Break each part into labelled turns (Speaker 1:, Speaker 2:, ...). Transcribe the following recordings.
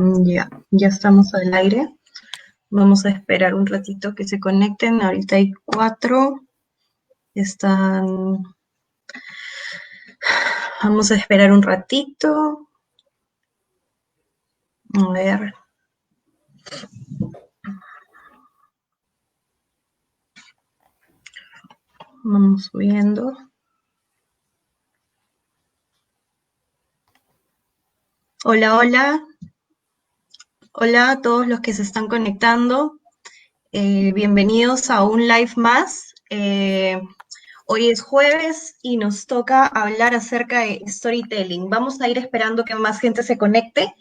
Speaker 1: Ya estamos al aire. Vamos a esperar un ratito que se conecten. Ahorita hay 4. Están. Vamos a esperar un ratito. A ver. Vamos subiendo. Hola, hola. Hola a todos los que se están conectando. Bienvenidos a un live más. Hoy es jueves y nos toca hablar acerca de storytelling. Vamos a ir esperando que más gente se conecte.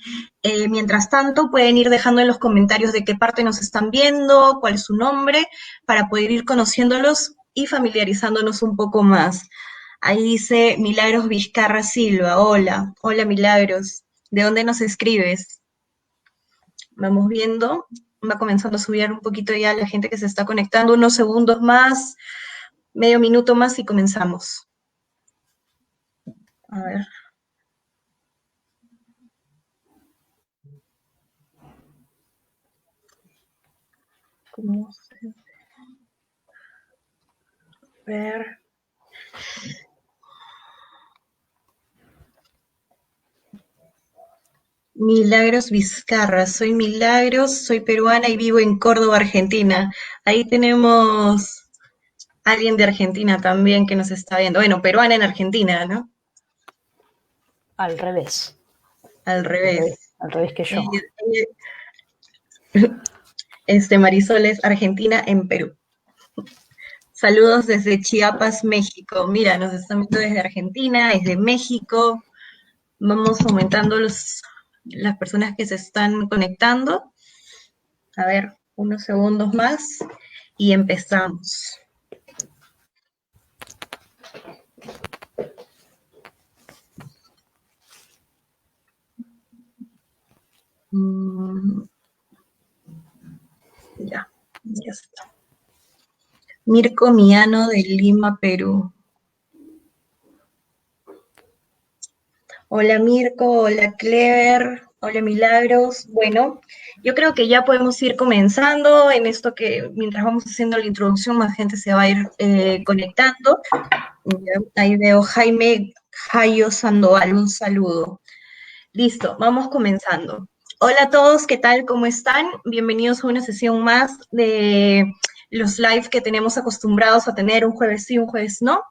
Speaker 1: Mientras tanto, pueden ir dejando en los comentarios de qué parte nos están viendo, cuál es su nombre, para poder ir conociéndolos y familiarizándonos un poco más. Ahí dice Milagros Vizcarra Silva. Hola, hola Milagros. ¿De dónde nos escribes? Vamos viendo. Va comenzando a subir un poquito ya la gente que se está conectando. Unos segundos más. Medio minuto más y comenzamos. A ver. ¿Cómo se ver? Milagros Vizcarra, soy Milagros, soy peruana y vivo en Córdoba, Argentina. Ahí tenemos a alguien de Argentina también que nos está viendo. Bueno, peruana en Argentina, ¿no?
Speaker 2: Al revés.
Speaker 1: Al revés.
Speaker 2: Al revés que yo.
Speaker 1: Marisol es Argentina en Perú. Saludos desde Chiapas, México. Mira, nos están viendo desde Argentina, desde México. Vamos aumentando las personas que se están conectando. A ver, unos segundos más y empezamos. Ya está. Mirko Miano de Lima, Perú. Hola Mirko, hola Clever, hola Milagros. Bueno, yo creo que ya podemos ir comenzando en esto que mientras vamos haciendo la introducción más gente se va a ir conectando. Ahí veo Jaime Jayo Sandoval, un saludo. Listo, vamos comenzando. Hola a todos, ¿qué tal? ¿Cómo están? Bienvenidos a una sesión más de los live que tenemos acostumbrados a tener un jueves sí, un jueves no.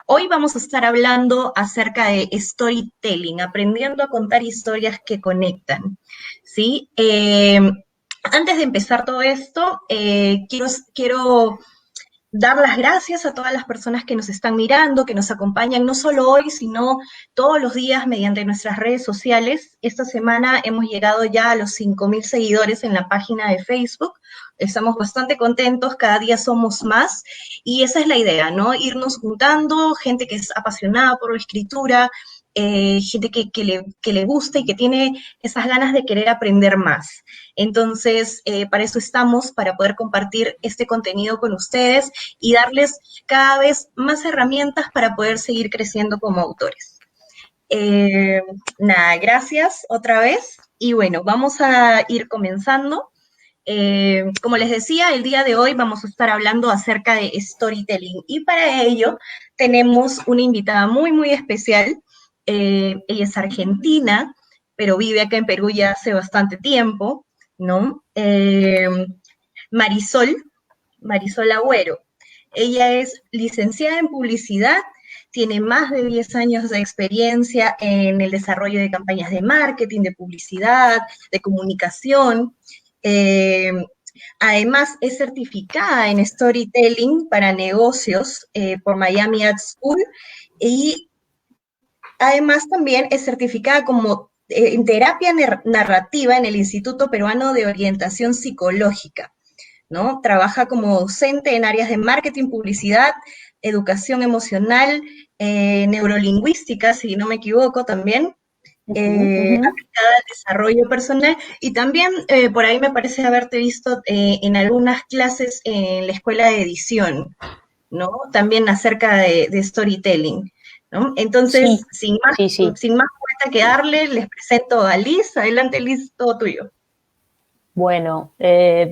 Speaker 1: Hoy vamos a estar hablando acerca de storytelling, aprendiendo a contar historias que conectan, ¿sí? Antes de empezar todo esto, quiero dar las gracias a todas las personas que nos están mirando, que nos acompañan, no solo hoy, sino todos los días mediante nuestras redes sociales. Esta semana hemos llegado ya a los 5,000 seguidores en la página de Facebook. Estamos bastante contentos, cada día somos más y esa es la idea, ¿no? Irnos juntando, gente que es apasionada por la escritura, gente que le gusta y que tiene esas ganas de querer aprender más. Entonces, para eso estamos, para poder compartir este contenido con ustedes y darles cada vez más herramientas para poder seguir creciendo como autores. Nada, gracias otra vez. Y bueno, vamos a ir comenzando. Como les decía, el día de hoy vamos a estar hablando acerca de storytelling y para ello tenemos una invitada muy, muy especial. Ella es argentina, pero vive acá en Perú ya hace bastante tiempo, ¿no? Marisol Agüero. Ella es licenciada en publicidad, tiene más de 10 años de experiencia en el desarrollo de campañas de marketing, de publicidad, de comunicación. Además, es certificada en storytelling para negocios por Miami Ad School y además también es certificada como en terapia narrativa en el Instituto Peruano de Orientación Psicológica, ¿no? Trabaja como docente en áreas de marketing, publicidad, educación emocional, neurolingüística, si no me equivoco también, aplicada al desarrollo personal y también por ahí me parece haberte visto en algunas clases en la escuela de edición, ¿no? También acerca de storytelling. ¿no? Entonces,
Speaker 2: Sí, sí, sí.
Speaker 1: sin más vuelta que darle, les presento a Liz. Adelante, Liz, todo tuyo.
Speaker 2: Bueno,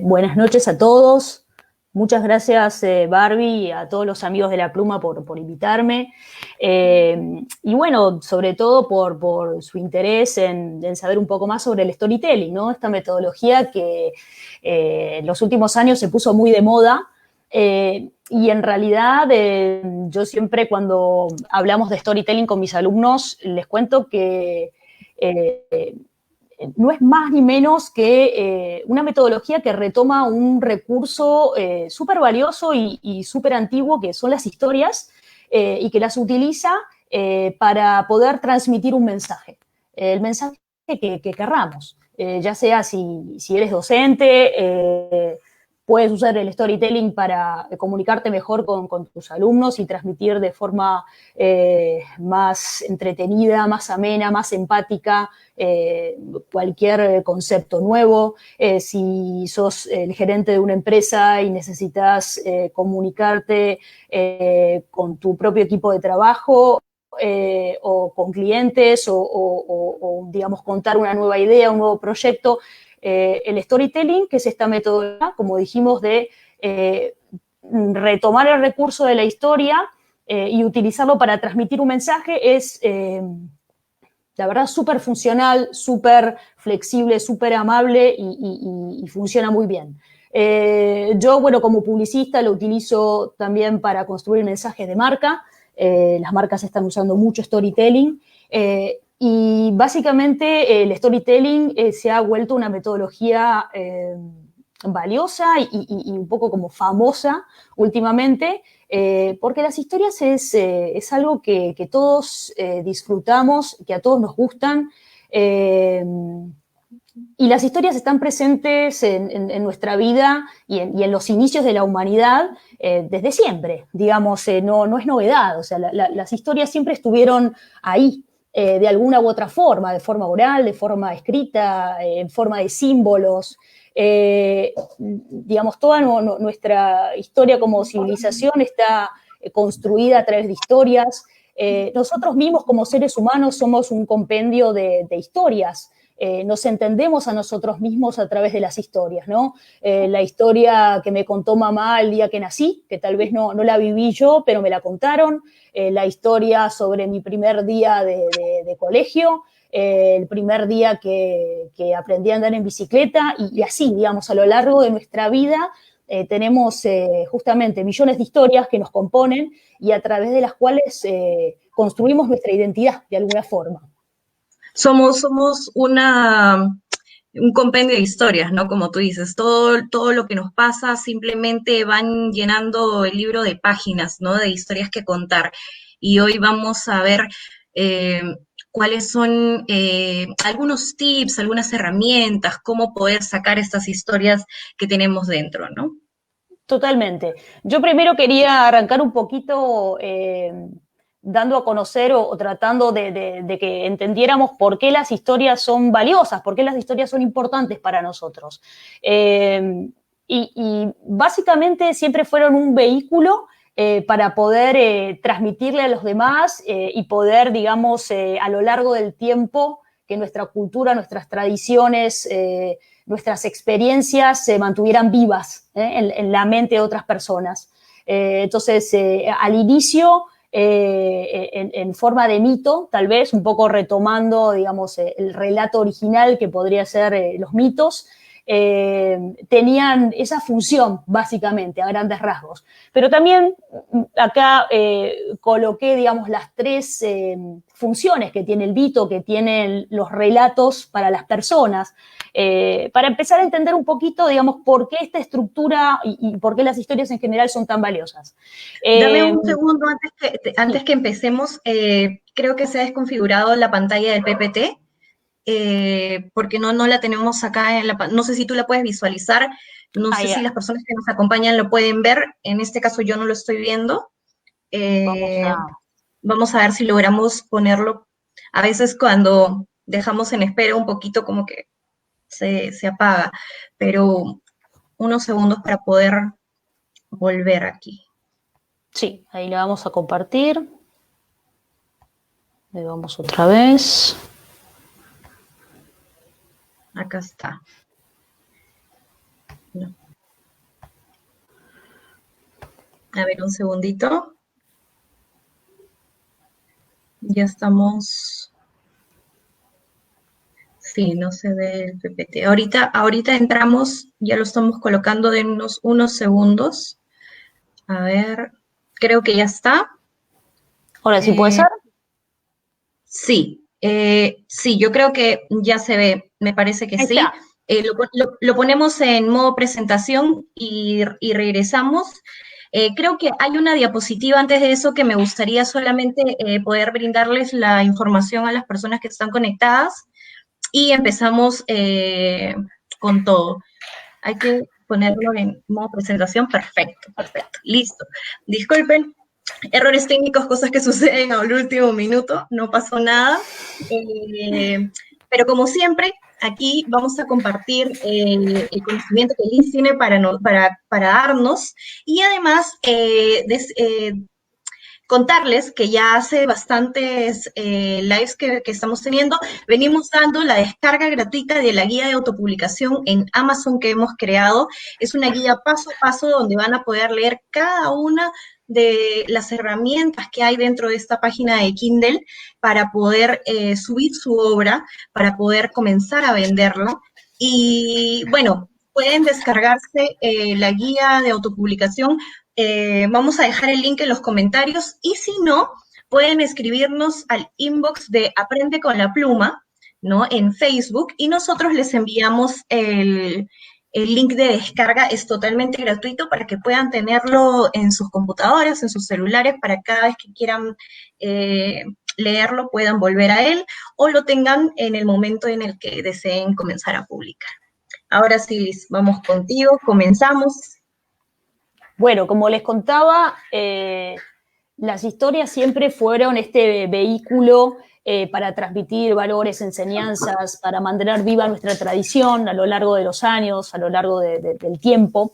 Speaker 2: buenas noches a todos. Muchas gracias, Barbie, y a todos los amigos de La Pluma por invitarme. Y bueno, sobre todo por su interés en saber un poco más sobre el storytelling, ¿no? Esta metodología que en los últimos años se puso muy de moda. Y en realidad, yo siempre cuando hablamos de storytelling con mis alumnos, les cuento que no es más ni menos que una metodología que retoma un recurso súper valioso y súper antiguo, que son las historias, y que las utiliza para poder transmitir un mensaje, el mensaje que querramos, ya sea si eres docente, puedes usar el storytelling para comunicarte mejor con tus alumnos y transmitir de forma más entretenida, más amena, más empática, cualquier concepto nuevo. Si sos el gerente de una empresa y necesitas comunicarte con tu propio equipo de trabajo, o con clientes, o, digamos, contar una nueva idea, un nuevo proyecto. El storytelling, que es esta metodología, como dijimos, de retomar el recurso de la historia y utilizarlo para transmitir un mensaje, es la verdad súper funcional, súper flexible, súper amable y funciona muy bien. Yo, bueno, como publicista lo utilizo también para construir mensajes de marca. Las marcas están usando mucho storytelling. Y básicamente el storytelling se ha vuelto una metodología valiosa y un poco como famosa últimamente, porque las historias es algo que todos disfrutamos, que a todos nos gustan, y las historias están presentes en nuestra vida y en los inicios de la humanidad desde siempre, digamos, no es novedad, o sea, las historias siempre estuvieron ahí, de alguna u otra forma, de forma oral, de forma escrita, en forma de símbolos. Digamos, toda nuestra historia como civilización está construida a través de historias. Nosotros mismos como seres humanos somos un compendio de historias. Nos entendemos a nosotros mismos a través de las historias, ¿no? La historia que me contó mamá el día que nací, que tal vez no la viví yo, pero me la contaron. La historia sobre mi primer día de colegio, el primer día que aprendí a andar en bicicleta, y así, digamos, a lo largo de nuestra vida tenemos justamente millones de historias que nos componen y a través de las cuales construimos nuestra identidad de alguna forma.
Speaker 1: Somos un compendio de historias, ¿no? Como tú dices, todo lo que nos pasa simplemente van llenando el libro de páginas, ¿no? De historias que contar. Y hoy vamos a ver eh, cuáles son algunos tips, algunas herramientas, cómo poder sacar estas historias que tenemos dentro, ¿no?
Speaker 2: Totalmente. Yo primero quería arrancar un poquito dando a conocer o tratando de que entendiéramos por qué las historias son valiosas, por qué las historias son importantes para nosotros. Y básicamente siempre fueron un vehículo para poder transmitirle a los demás y poder, digamos, a lo largo del tiempo, que nuestra cultura, nuestras tradiciones, nuestras experiencias se mantuvieran vivas en la mente de otras personas. Entonces, al inicio, en forma de mito, tal vez, un poco retomando, digamos, el relato original que podría ser los mitos, tenían esa función, básicamente, a grandes rasgos. Pero también acá coloqué, digamos, las tres funciones que tiene el mito, que tienen los relatos para las personas, para empezar a entender un poquito, digamos, por qué esta estructura y por qué las historias en general son tan valiosas.
Speaker 1: Dame
Speaker 2: Eh,
Speaker 1: un segundo antes
Speaker 2: sí,
Speaker 1: que empecemos. Creo que se ha desconfigurado la pantalla del PPT. Porque no la tenemos acá no sé si tú la puedes visualizar, no sé si
Speaker 2: ya,
Speaker 1: las personas que nos acompañan lo pueden ver, en este caso yo no lo estoy viendo.
Speaker 2: vamos
Speaker 1: Eh,
Speaker 2: a...
Speaker 1: Vamos a ver si logramos ponerlo. A veces cuando dejamos en espera un poquito como que se apaga, pero unos segundos para poder volver aquí.
Speaker 2: Sí, ahí le vamos a compartir. Le vamos otra vez.
Speaker 1: Acá está. No. A ver, un segundito. Ya estamos. Sí, no se ve el PPT. Ahorita entramos, ya lo estamos colocando de unos segundos. A ver, creo que ya está.
Speaker 2: Ahora sí puede
Speaker 1: Eh,
Speaker 2: ser.
Speaker 1: sí, yo creo que ya se ve, me parece que
Speaker 2: Ahí
Speaker 1: sí.
Speaker 2: está.
Speaker 1: Lo ponemos en modo presentación y regresamos. Creo que hay una diapositiva antes de eso que me gustaría solamente poder brindarles la información a las personas que están conectadas y empezamos con todo. Hay que ponerlo en modo presentación. Perfecto, perfecto. Listo. Disculpen, errores técnicos, cosas que suceden al último minuto, no pasó nada. Pero como siempre, aquí vamos a compartir el conocimiento que Liz tiene para darnos y además contarles que ya hace bastantes lives que estamos teniendo, venimos dando la descarga gratuita de la guía de autopublicación en Amazon que hemos creado. Es una guía paso a paso donde van a poder leer cada una de las herramientas que hay dentro de esta página de Kindle para poder subir su obra, para poder comenzar a venderlo. Y bueno, pueden descargarse la guía de autopublicación. Vamos a dejar el link en los comentarios y si no, pueden escribirnos al inbox de Aprende con la Pluma, ¿no? En Facebook y nosotros les enviamos el link de descarga. Es totalmente gratuito para que puedan tenerlo en sus computadoras, en sus celulares, para cada vez que quieran leerlo puedan volver a él o lo tengan en el momento en el que deseen comenzar a publicar. Ahora sí, Liz, vamos contigo, comenzamos.
Speaker 2: Bueno, como les contaba, las historias siempre fueron este vehículo para transmitir valores, enseñanzas, para mantener viva nuestra tradición a lo largo de los años, a lo largo del tiempo.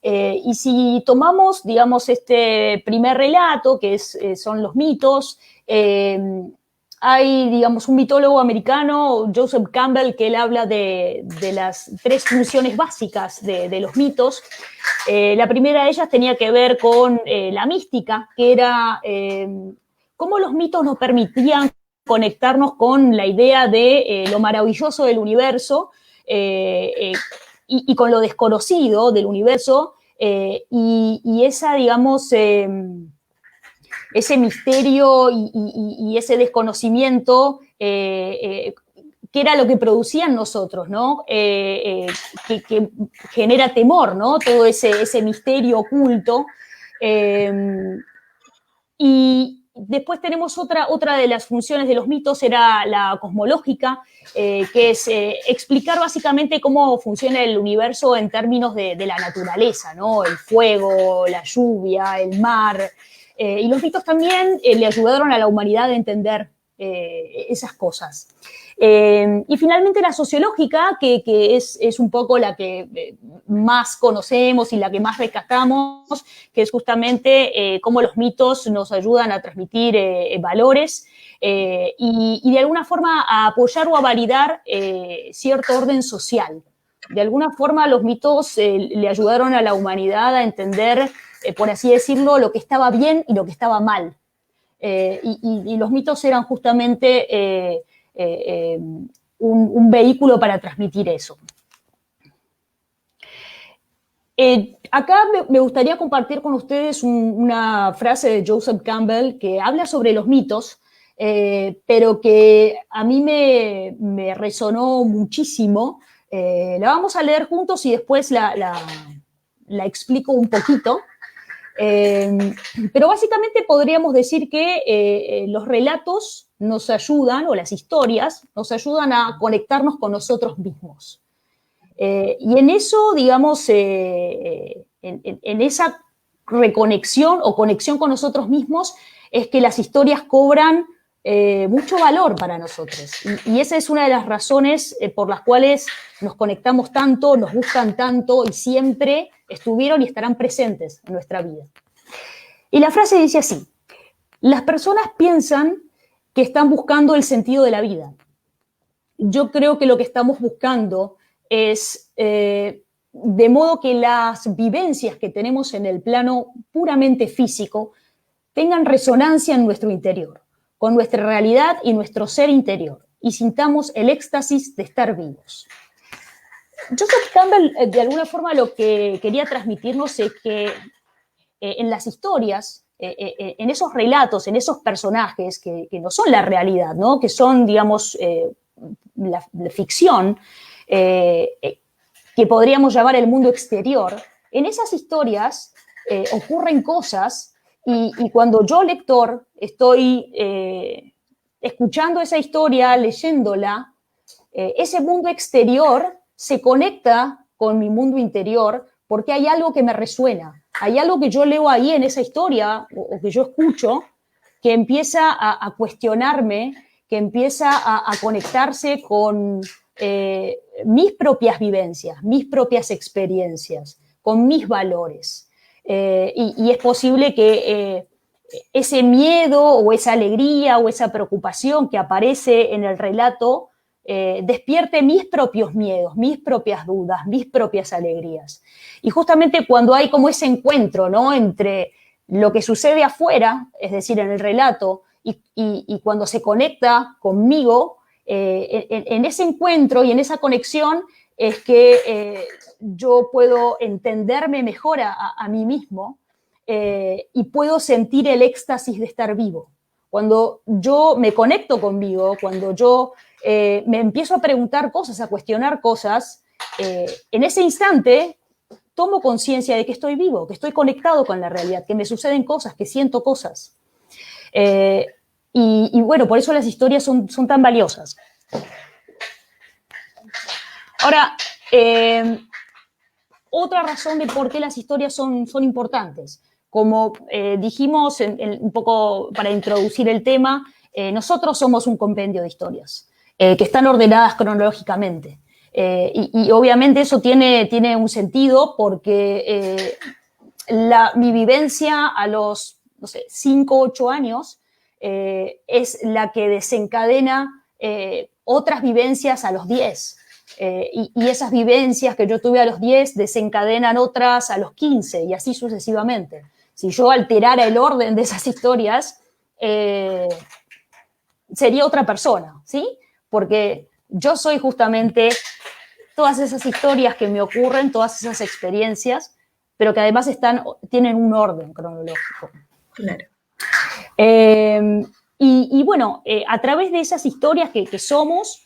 Speaker 2: Y si tomamos, digamos, este primer relato, que son los mitos, hay, digamos, un mitólogo americano, Joseph Campbell, que él habla de las 3 funciones básicas de los mitos. La primera de ellas tenía que ver con la mística, que era cómo los mitos nos permitían conectarnos con la idea de lo maravilloso del universo y con lo desconocido del universo y esa, digamos, ese misterio y ese desconocimiento que era lo que producían nosotros, ¿no? Que genera temor, ¿no? Todo ese misterio oculto. Y después tenemos otra de las funciones de los mitos, era la cosmológica, que es explicar básicamente cómo funciona el universo en términos de la naturaleza, ¿no? El fuego, la lluvia, el mar. Y los mitos también le ayudaron a la humanidad a entender esas cosas. Y finalmente la sociológica, que es un poco la que más conocemos y la que más rescatamos, que es justamente cómo los mitos nos ayudan a transmitir valores y de alguna forma a apoyar o a validar cierto orden social. De alguna forma los mitos le ayudaron a la humanidad a entender, por así decirlo, lo que estaba bien y lo que estaba mal. Y los mitos eran justamente un vehículo para transmitir eso. Acá me gustaría compartir con ustedes una frase de Joseph Campbell que habla sobre los mitos, pero que a mí me resonó muchísimo. La vamos a leer juntos y después la explico un poquito. Pero básicamente podríamos decir que los relatos nos ayudan, o las historias, nos ayudan a conectarnos con nosotros mismos. Y en eso, digamos, en esa reconexión o conexión con nosotros mismos es que las historias cobran mucho valor para nosotros. Y esa es una de las razones por las cuales nos conectamos tanto, nos gustan tanto y siempre estuvieron y estarán presentes en nuestra vida. Y la frase dice así: las personas piensan que están buscando el sentido de la vida. Yo creo que lo que estamos buscando es, de modo que las vivencias que tenemos en el plano puramente físico tengan resonancia en nuestro interior, con nuestra realidad y nuestro ser interior, y sintamos el éxtasis de estar vivos. Joseph Campbell, de alguna forma, lo que quería transmitirnos es que en las historias, en esos relatos, en esos personajes que no son la realidad, ¿no? Que son, digamos, la ficción, que podríamos llamar el mundo exterior, en esas historias ocurren cosas y cuando yo, lector, estoy escuchando esa historia, leyéndola, ese mundo exterior se conecta con mi mundo interior porque hay algo que me resuena, hay algo que yo leo ahí en esa historia o que yo escucho que empieza a cuestionarme, que empieza a conectarse con mis propias vivencias, mis propias experiencias, con mis valores. Y es posible que ese miedo o esa alegría o esa preocupación que aparece en el relato despierte mis propios miedos, mis propias dudas, mis propias alegrías. Y justamente cuando hay como ese encuentro, ¿no?, entre lo que sucede afuera, es decir, en el relato, y cuando se conecta conmigo, en ese encuentro y en esa conexión es que yo puedo entenderme mejor a mí mismo y puedo sentir el éxtasis de estar vivo. Cuando yo me conecto conmigo, cuando yo me empiezo a preguntar cosas, a cuestionar cosas, en ese instante tomo conciencia de que estoy vivo, que estoy conectado con la realidad, que me suceden cosas, que siento cosas. Y bueno, por eso las historias son tan valiosas. Ahora, otra razón de por qué las historias son importantes. Como dijimos un poco para introducir el tema, nosotros somos un compendio de historias que están ordenadas cronológicamente. Y obviamente eso tiene un sentido porque mi vivencia a los, no sé, 5, 8 años es la que desencadena otras vivencias a los 10. Y esas vivencias que yo tuve a los 10 desencadenan otras a los 15 y así sucesivamente. Si yo alterara el orden de esas historias, sería otra persona, ¿sí? Porque yo soy justamente todas esas historias que me ocurren, todas esas experiencias, pero que además tienen un orden cronológico.
Speaker 1: Claro.
Speaker 2: Y bueno, a través de esas historias que somos,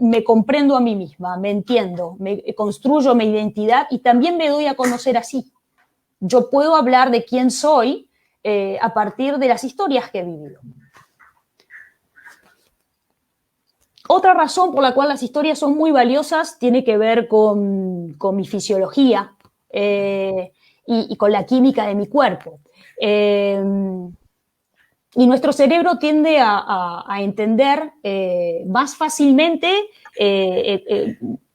Speaker 2: me comprendo a mí misma, me entiendo, me construyo mi identidad y también me doy a conocer así. Yo puedo hablar de quién soy a partir de las historias que he vivido. Otra razón por la cual las historias son muy valiosas tiene que ver con mi fisiología y con la química de mi cuerpo. Y nuestro cerebro tiende a entender más fácilmente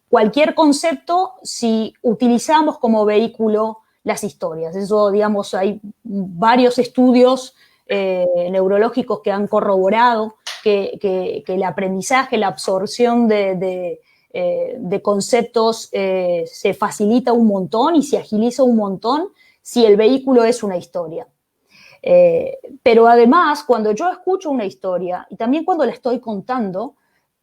Speaker 2: cualquier concepto si utilizamos como vehículo las historias. Eso, digamos, hay varios estudios neurológicos que han corroborado que el aprendizaje, la absorción de conceptos se facilita un montón y se agiliza un montón si el vehículo es una historia. Pero además, cuando yo escucho una historia y también cuando la estoy contando,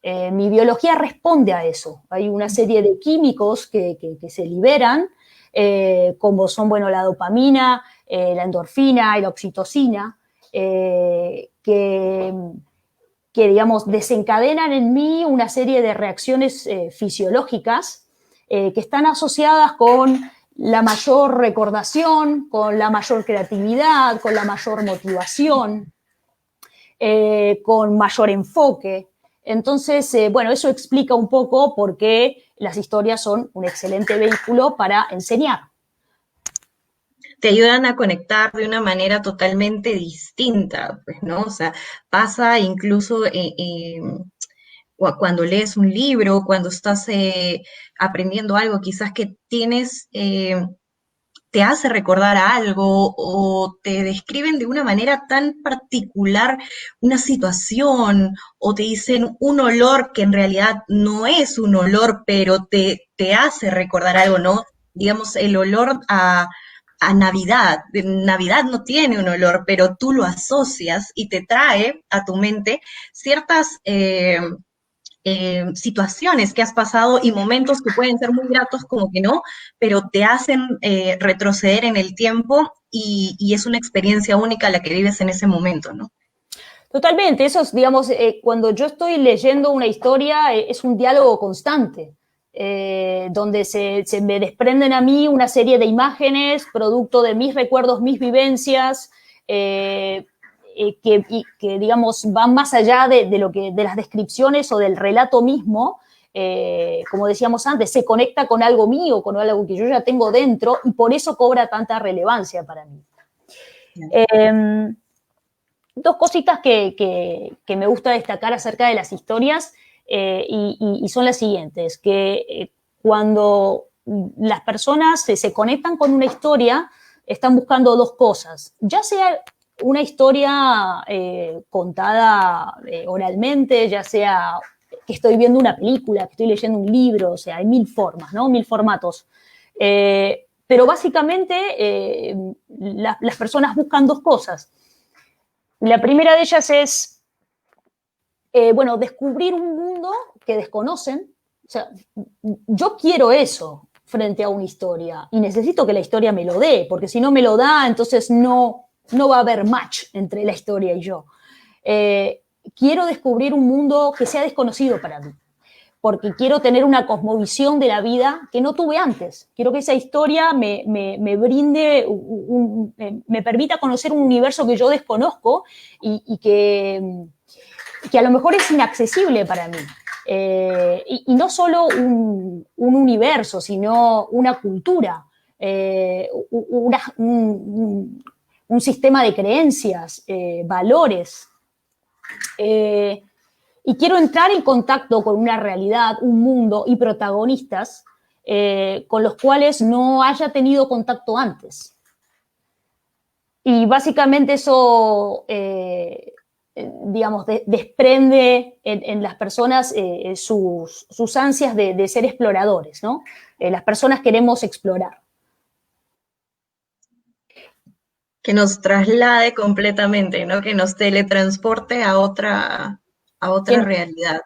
Speaker 2: mi biología responde a eso. Hay una serie de químicos que se liberan, como son, bueno, la dopamina, la endorfina y la oxitocina, que digamos, desencadenan en mí una serie de reacciones fisiológicas que están asociadas con la mayor recordación, con la mayor creatividad, con la mayor motivación, con mayor enfoque. Entonces, bueno, eso explica un poco por qué las historias son un excelente vehículo para enseñar.
Speaker 1: Te ayudan a conectar de una manera totalmente distinta, pues, ¿no? O sea, pasa incluso cuando lees un libro, cuando estás aprendiendo algo, quizás que te hace recordar algo o te describen de una manera tan particular una situación o te dicen un olor que en realidad no es un olor, pero te hace recordar algo, ¿no? Digamos, el olor a Navidad. Navidad no tiene un olor, pero tú lo asocias y te trae a tu mente ciertas situaciones que has pasado y momentos que pueden ser muy gratos como que no, pero te hacen retroceder en el tiempo y es una experiencia única la que vives en ese momento, ¿no?
Speaker 2: Totalmente, eso es, digamos, cuando yo estoy leyendo una historia, es un diálogo constante, donde se me desprenden a mí una serie de imágenes, producto de mis recuerdos, mis vivencias, que, digamos, van más allá de las descripciones o del relato mismo. Como decíamos antes, se conecta con algo mío, con algo que yo ya tengo dentro, y por eso cobra tanta relevancia para mí. Dos cositas que me gusta destacar acerca de las historias, y son las siguientes, que cuando las personas se conectan con una historia, están buscando dos cosas, ya sea una historia contada oralmente, ya sea que estoy viendo una película, que estoy leyendo un libro, o sea, hay mil formas, ¿no? Mil formatos. Pero básicamente las personas buscan dos cosas. La primera de ellas es, bueno, descubrir un mundo que desconocen. O sea, yo quiero eso frente a una historia y necesito que la historia me lo dé, porque si no me lo da, entonces no va a haber match entre la historia y yo. Quiero descubrir un mundo que sea desconocido para mí, porque quiero tener una cosmovisión de la vida que no tuve antes. Quiero que esa historia me brinde, me permita conocer un universo que yo desconozco y que a lo mejor es inaccesible para mí. Y no solo un universo, sino una cultura, un sistema de creencias, valores. Y quiero entrar en contacto con una realidad, un mundo y protagonistas con los cuales no haya tenido contacto antes. Y básicamente eso, digamos, desprende en las personas sus ansias de ser exploradores, ¿no? Las personas queremos explorar.
Speaker 1: Que nos traslade completamente, ¿no? Que nos teletransporte a otra
Speaker 2: Que,
Speaker 1: realidad.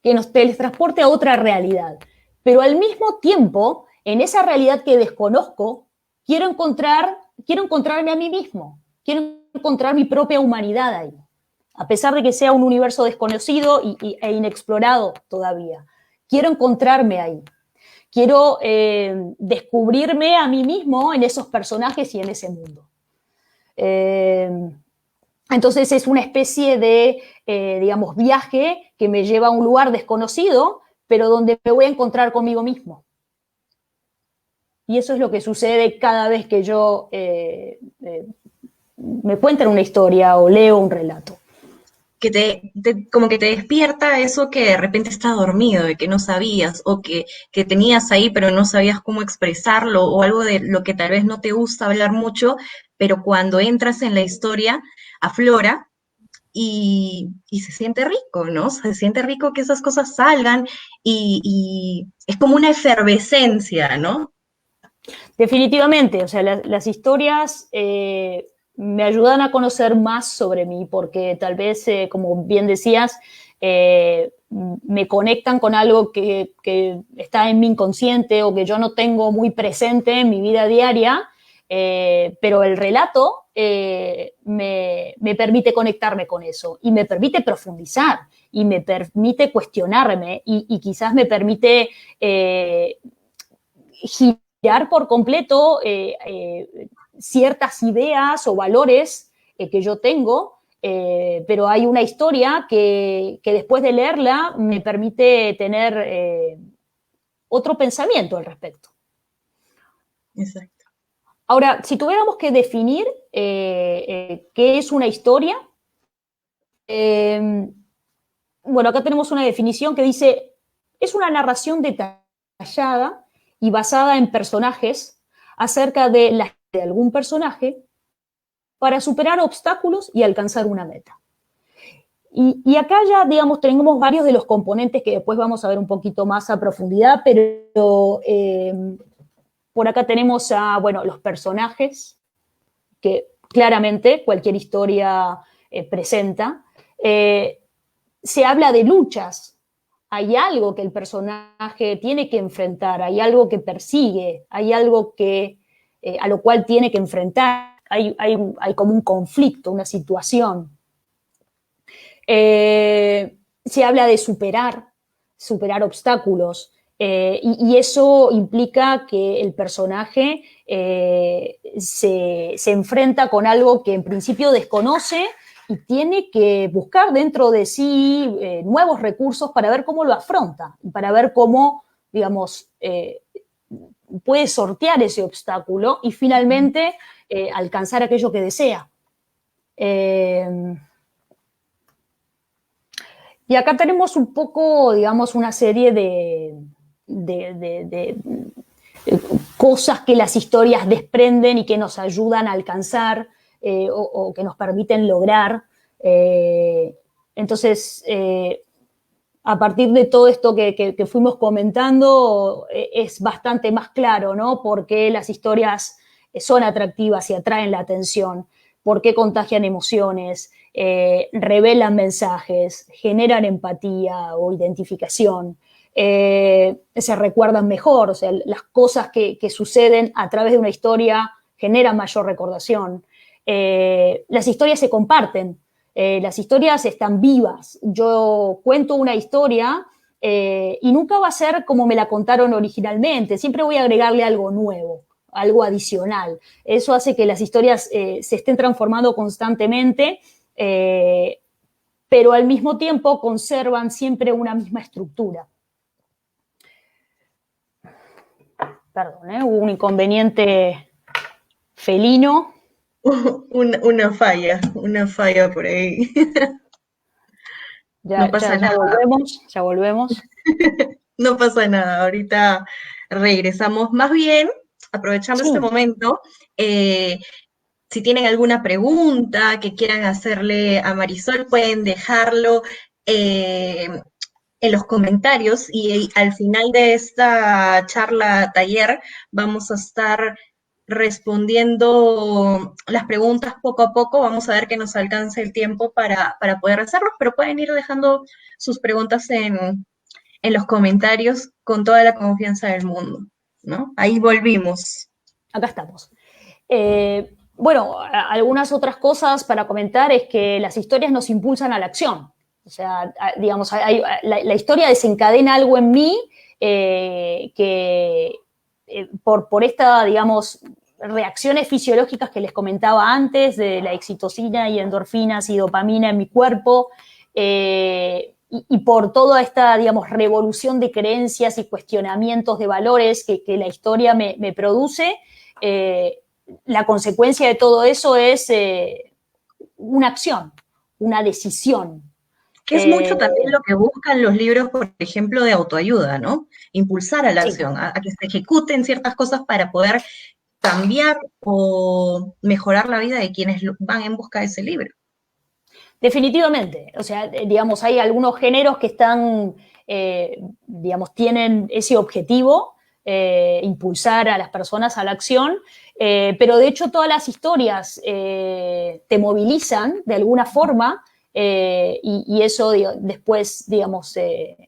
Speaker 2: que nos teletransporte a otra realidad. Pero al mismo tiempo, en esa realidad que desconozco, quiero encontrarme a mí mismo, quiero encontrar mi propia humanidad ahí, a pesar de que sea un universo desconocido e inexplorado todavía. Quiero encontrarme ahí. Quiero descubrirme a mí mismo en esos personajes y en ese mundo. Entonces es una especie de, digamos, viaje que me lleva a un lugar desconocido, pero donde me voy a encontrar conmigo mismo. Y eso es lo que sucede cada vez que yo me cuentan una historia o leo un relato.
Speaker 1: Que como que te despierta eso que de repente está dormido, de que no sabías, o que tenías ahí pero no sabías cómo expresarlo, o algo de lo que tal vez no te gusta hablar mucho, pero cuando entras en la historia aflora y se siente rico, ¿no? Se siente rico que esas cosas salgan y es como una efervescencia, ¿no?
Speaker 2: Definitivamente, o sea, las historias me ayudan a conocer más sobre mí porque tal vez, como bien decías, me conectan con algo que está en mi inconsciente o que yo no tengo muy presente en mi vida diaria, pero el relato me permite conectarme con eso y me permite profundizar y me permite cuestionarme y quizás me permite girar por completo ciertas ideas o valores que yo tengo, pero hay una historia que después de leerla me permite tener otro pensamiento al respecto.
Speaker 1: Exacto.
Speaker 2: Ahora, si tuviéramos que definir qué es una historia, bueno, acá tenemos una definición que dice, es una narración detallada y basada en personajes acerca de de algún personaje para superar obstáculos y alcanzar una meta. Y acá ya, digamos, tenemos varios de los componentes que después vamos a ver un poquito más a profundidad, pero por acá tenemos a, bueno, los personajes, que claramente cualquier historia presenta. Se habla de luchas. Hay algo que el personaje tiene que enfrentar, hay algo que persigue, hay algo que, a lo cual tiene que enfrentar. Hay como un conflicto, una situación. Se habla de superar obstáculos, y eso implica que el personaje se enfrenta con algo que en principio desconoce y tiene que buscar dentro de sí nuevos recursos para ver cómo lo afronta y para ver cómo, digamos, puede sortear ese obstáculo y finalmente alcanzar aquello que desea. Y acá tenemos un poco, digamos, una serie de cosas que las historias desprenden y que nos ayudan a alcanzar o que nos permiten lograr. Entonces, a partir de todo esto que fuimos comentando, es bastante más claro, ¿no? Por qué las historias son atractivas y atraen la atención, por qué contagian emociones, revelan mensajes, generan empatía o identificación, se recuerdan mejor, o sea, las cosas que suceden a través de una historia generan mayor recordación. Las historias se comparten, las historias están vivas. Yo cuento una historia y nunca va a ser como me la contaron originalmente, siempre voy a agregarle algo nuevo, algo adicional. Eso hace que las historias se estén transformando constantemente, pero al mismo tiempo conservan siempre una misma estructura. Perdón, hubo un inconveniente felino.
Speaker 1: Una falla por ahí. No pasa nada.
Speaker 2: Ya volvemos.
Speaker 1: No pasa nada, ahorita regresamos. Más bien, aprovechando
Speaker 2: Sí.
Speaker 1: este momento, si tienen alguna pregunta que quieran hacerle a Marisol, pueden dejarlo en los comentarios y al final de esta charla taller vamos a estar respondiendo las preguntas poco a poco. Vamos a ver que nos alcance el tiempo para poder hacerlos, pero pueden ir dejando sus preguntas en los comentarios con toda la confianza del mundo, ¿no? Ahí volvimos.
Speaker 2: Acá estamos. Bueno, algunas otras cosas para comentar es que las historias nos impulsan a la acción. O sea, digamos, la historia desencadena algo en mí que por esta, digamos, reacciones fisiológicas que les comentaba antes, de la oxitocina y endorfinas y dopamina en mi cuerpo, y por toda esta, digamos, revolución de creencias y cuestionamientos de valores que la historia me produce, la consecuencia de todo eso es una acción, una decisión.
Speaker 1: Que es mucho también lo que buscan los libros, por ejemplo, de autoayuda, ¿no? Impulsar a la acción, a que se ejecuten ciertas cosas para poder cambiar o mejorar la vida de quienes van en busca de ese libro.
Speaker 2: Definitivamente, o sea, digamos, hay algunos géneros que están, digamos, tienen ese objetivo, impulsar a las personas a la acción, pero de hecho todas las historias te movilizan de alguna forma y eso después, digamos,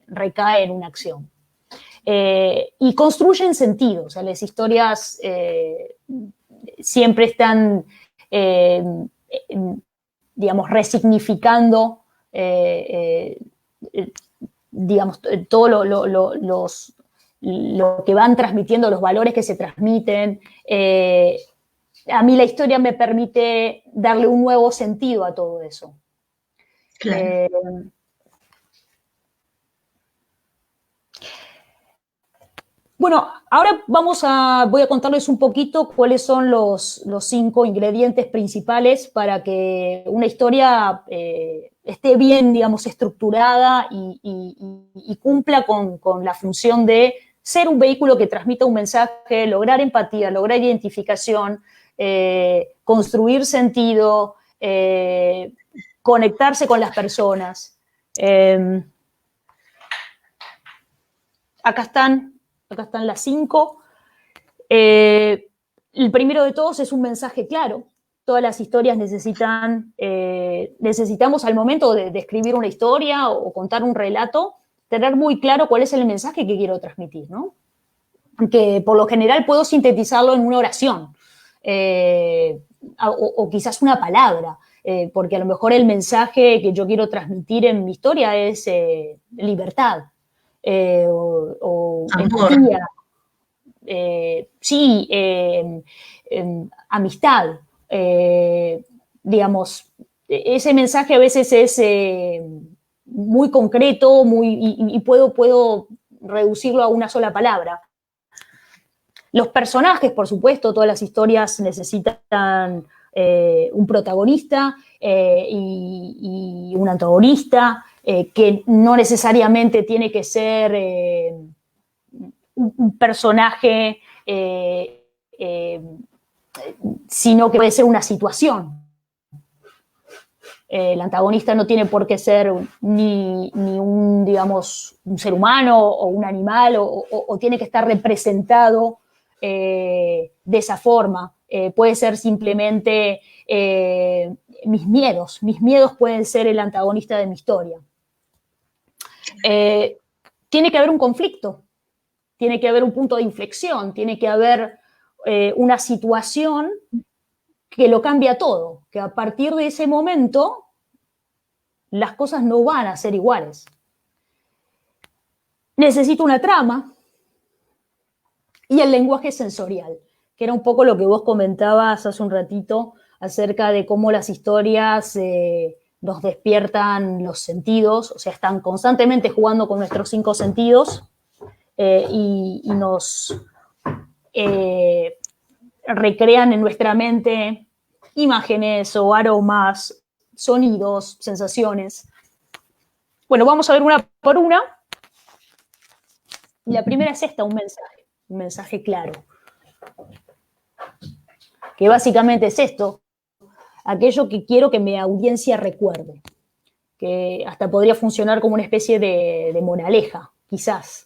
Speaker 2: recae en una acción. Y construyen sentido, o sea, las historias siempre están digamos, resignificando, digamos, todo lo que van transmitiendo, los valores que se transmiten. A mí la historia me permite darle un nuevo sentido a todo eso.
Speaker 1: Claro.
Speaker 2: Bueno, ahora voy a contarles un poquito cuáles son los 5 ingredientes principales para que una historia esté bien, digamos, estructurada y cumpla con la función de ser un vehículo que transmita un mensaje, lograr empatía, lograr identificación, construir sentido, conectarse con las personas. Acá están las 5. El primero de todos es un mensaje claro. Todas las historias necesitamos al momento de escribir una historia o contar un relato, tener muy claro cuál es el mensaje que quiero transmitir, ¿no? Que por lo general puedo sintetizarlo en una oración o quizás una palabra, porque a lo mejor el mensaje que yo quiero transmitir en mi historia es libertad o
Speaker 1: Amor.
Speaker 2: empatía. Sí, amistad, digamos, ese mensaje a veces es muy concreto y puedo reducirlo a una sola palabra. Los personajes, por supuesto, todas las historias necesitan un protagonista y un antagonista, que no necesariamente tiene que ser un personaje, sino que puede ser una situación. El antagonista no tiene por qué ser ni un, digamos, un ser humano o un animal o tiene que estar representado de esa forma. Puede ser simplemente mis miedos. Mis miedos pueden ser el antagonista de mi historia. Tiene que haber un conflicto. Tiene que haber un punto de inflexión, tiene que haber una situación que lo cambia todo, que a partir de ese momento las cosas no van a ser iguales. Necesito una trama y el lenguaje sensorial, que era un poco lo que vos comentabas hace un ratito acerca de cómo las historias nos despiertan los sentidos, o sea, están constantemente jugando con nuestros 5 sentidos. Y nos recrean en nuestra mente imágenes o aromas, sonidos, sensaciones. Bueno, vamos a ver una por una. La primera es esta, un mensaje claro. Que básicamente es esto, aquello que quiero que mi audiencia recuerde, que hasta podría funcionar como una especie de moraleja, quizás.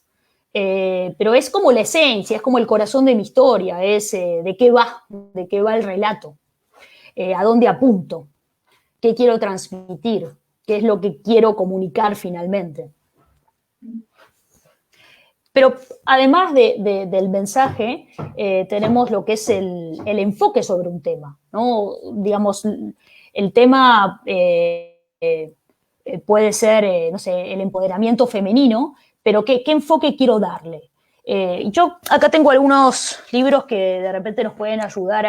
Speaker 2: Pero es como la esencia, es como el corazón de mi historia, es de qué va el relato, a dónde apunto, qué quiero transmitir, qué es lo que quiero comunicar finalmente. Pero además del mensaje, tenemos lo que es el enfoque sobre un tema, ¿no? Digamos, el tema puede ser, no sé, el empoderamiento femenino, pero ¿qué enfoque quiero darle? Yo acá tengo algunos libros que de repente nos pueden ayudar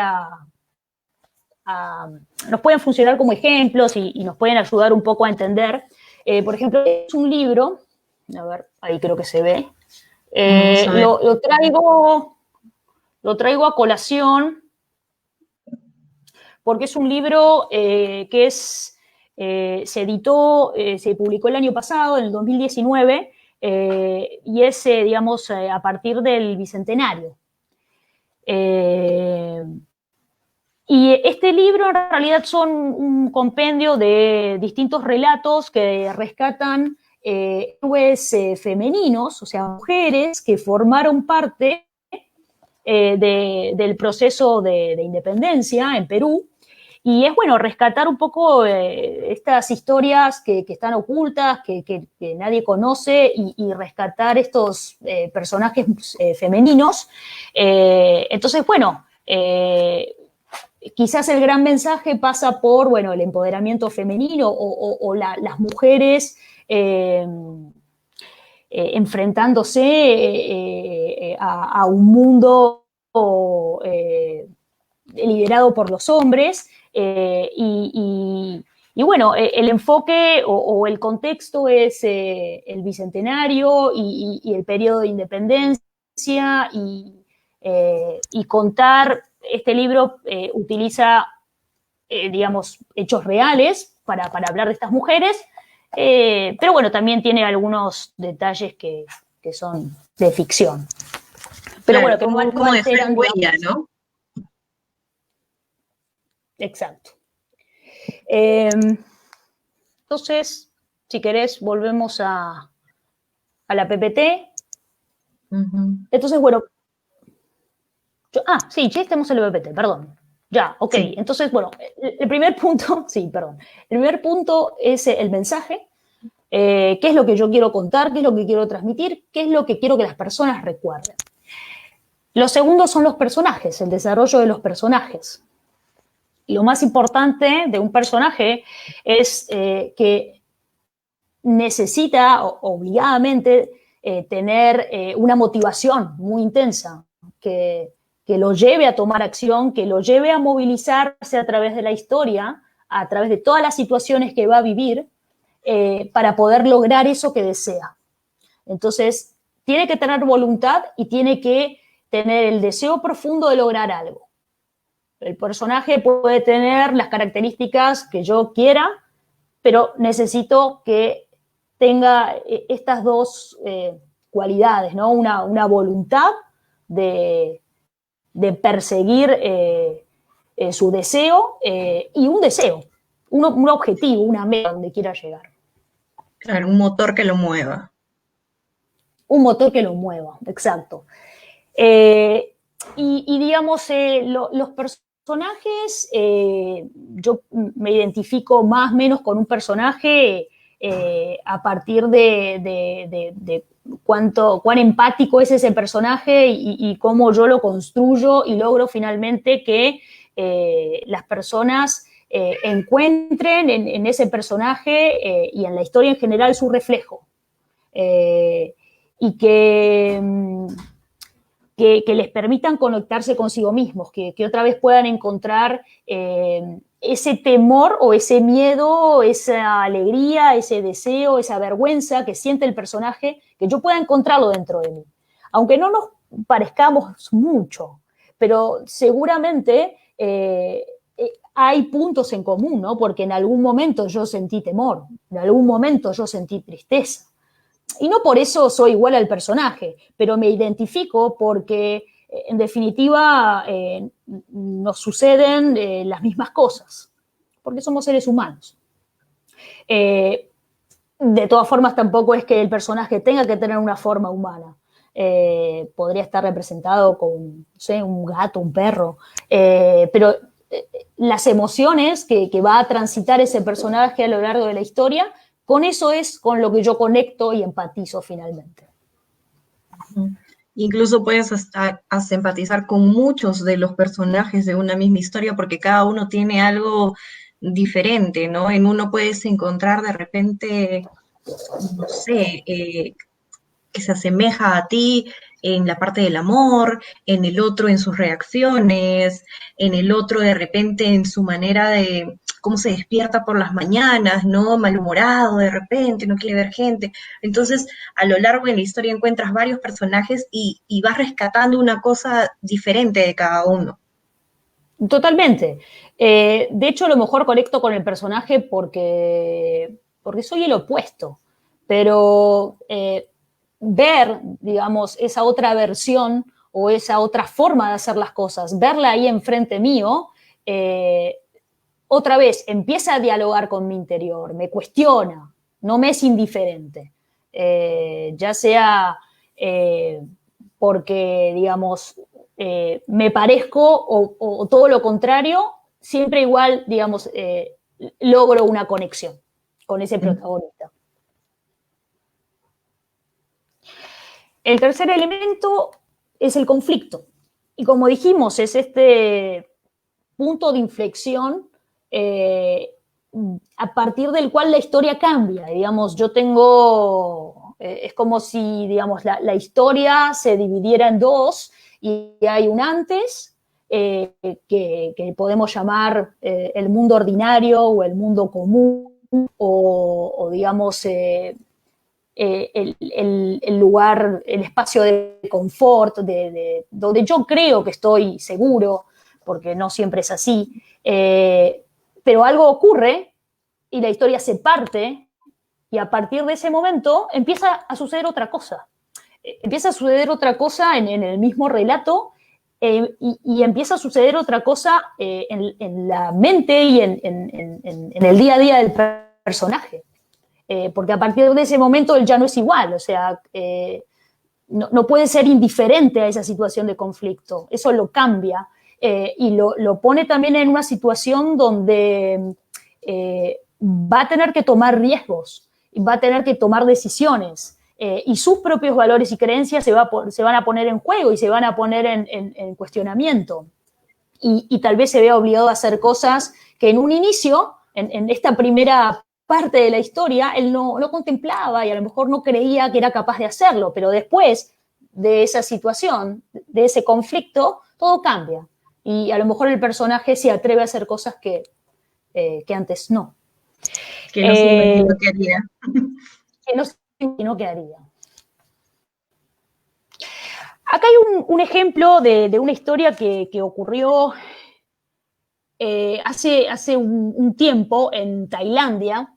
Speaker 2: nos pueden funcionar como ejemplos y nos pueden ayudar un poco a entender. Por ejemplo, es un libro, a ver, ahí creo que se ve, lo traigo a colación porque es un libro que se editó, se publicó el año pasado, en el 2019, y es, digamos, a partir del Bicentenario. Y este libro en realidad son un compendio de distintos relatos que rescatan héroes femeninos, o sea, mujeres que formaron parte del proceso de independencia en Perú. Y es bueno rescatar un poco estas historias que están ocultas, que nadie conoce, y rescatar estos personajes femeninos. Entonces, bueno, quizás el gran mensaje pasa por, bueno, el empoderamiento femenino o las mujeres enfrentándose a un mundo liderado por los hombres. Y bueno, el enfoque o el contexto es el Bicentenario y el periodo de independencia y contar, este libro utiliza, digamos, hechos reales para hablar de estas mujeres, pero bueno, también tiene algunos detalles que que son de ficción. Pero
Speaker 1: Claro,
Speaker 2: bueno, que no
Speaker 1: cómo dejar
Speaker 2: alteran,
Speaker 1: huella,
Speaker 2: digamos.
Speaker 1: ¿no?
Speaker 2: Exacto. Entonces, si querés, volvemos a la PPT. Entonces, bueno, sí, ya estamos en la PPT, perdón. Ya, ok.
Speaker 1: Sí,
Speaker 2: Entonces, bueno, el primer punto, sí, perdón. El primer punto es el mensaje. ¿Qué es lo que yo quiero contar? ¿Qué es lo que quiero transmitir? ¿Qué es lo que quiero que las personas recuerden? Los segundos son los personajes, el desarrollo de los personajes. Y lo más importante de un personaje es que necesita obligadamente tener una motivación muy intensa, que lo lleve a tomar acción, que lo lleve a movilizarse a través de la historia, a través de todas las situaciones que va a vivir, para poder lograr eso que desea. Entonces, tiene que tener voluntad y tiene que tener el deseo profundo de lograr algo. El personaje puede tener las características que yo quiera, pero necesito que tenga estas dos cualidades, ¿no? Una voluntad de perseguir su deseo y un deseo, un objetivo, una meta donde quiera llegar.
Speaker 1: claro, un motor que lo mueva.
Speaker 2: Un motor que lo mueva, exacto. Digamos, los personajes, yo me identifico más o menos con un personaje a partir de cuán empático es ese personaje y cómo yo lo construyo y logro finalmente que las personas encuentren en ese personaje y en la historia en general su reflejo. Y que les permitan conectarse consigo mismos, que otra vez puedan encontrar ese temor o ese miedo, esa alegría, ese deseo, esa vergüenza que siente el personaje, que yo pueda encontrarlo dentro de mí. Aunque no nos parezcamos mucho, pero seguramente hay puntos en común, ¿no? Porque en algún momento yo sentí temor, en algún momento yo sentí tristeza. Y no por eso soy igual al personaje, pero me identifico porque, en definitiva, nos suceden las mismas cosas, porque somos seres humanos. De todas formas, tampoco es que el personaje tenga que tener una forma humana. Podría estar representado con, no sé, un gato, un perro, pero las emociones que va a transitar ese personaje a lo largo de la historia, con eso es con lo que yo conecto y empatizo finalmente.
Speaker 1: Incluso puedes hasta empatizar con muchos de los personajes de una misma historia porque cada uno tiene algo diferente, ¿no? En uno puedes encontrar de repente, no sé, que se asemeja a ti en la parte del amor, en el otro en sus reacciones, en el otro de repente en su manera de cómo se despierta por las mañanas, ¿no? Malhumorado de repente, no quiere ver gente. Entonces, a lo largo de la historia encuentras varios personajes y vas rescatando una cosa diferente de cada uno.
Speaker 2: Totalmente. De hecho, a lo mejor conecto con el personaje porque soy el opuesto. Pero ver, digamos, esa otra versión o esa otra forma de hacer las cosas, verla ahí enfrente mío, otra vez empieza a dialogar con mi interior, me cuestiona, no me es indiferente. Ya sea porque, digamos, me parezco o todo lo contrario, siempre igual, digamos, logro una conexión con ese protagonista. El tercer elemento es el conflicto. Y como dijimos, es este punto de inflexión a partir del cual la historia cambia. Digamos, yo tengo, es como si, digamos, la historia se dividiera en dos y hay un antes que podemos llamar el mundo ordinario o el mundo común o digamos, el lugar, el espacio de confort, donde yo creo que estoy seguro, porque no siempre es así, pero algo ocurre y la historia se parte y a partir de ese momento empieza a suceder otra cosa. empieza a suceder otra cosa en el mismo relato, y empieza a suceder otra cosa en la mente y en el día a día del personaje. Porque a partir de ese momento él ya no es igual, o sea, no puede ser indiferente a esa situación de conflicto, eso lo cambia, y lo pone también en una situación donde va a tener que tomar riesgos, va a tener que tomar decisiones, y sus propios valores y creencias se van a poner en juego y se van a poner en cuestionamiento. Y tal vez se vea obligado a hacer cosas que en un inicio, en esta primera parte de la historia, él no contemplaba y a lo mejor no creía que era capaz de hacerlo, pero después de esa situación, de ese conflicto, todo cambia. Y a lo mejor el personaje se atreve a hacer cosas que antes no.
Speaker 1: Que no se imaginó que haría.
Speaker 2: Que no se imaginó que haría. Acá hay un ejemplo de una historia que ocurrió hace un tiempo en Tailandia.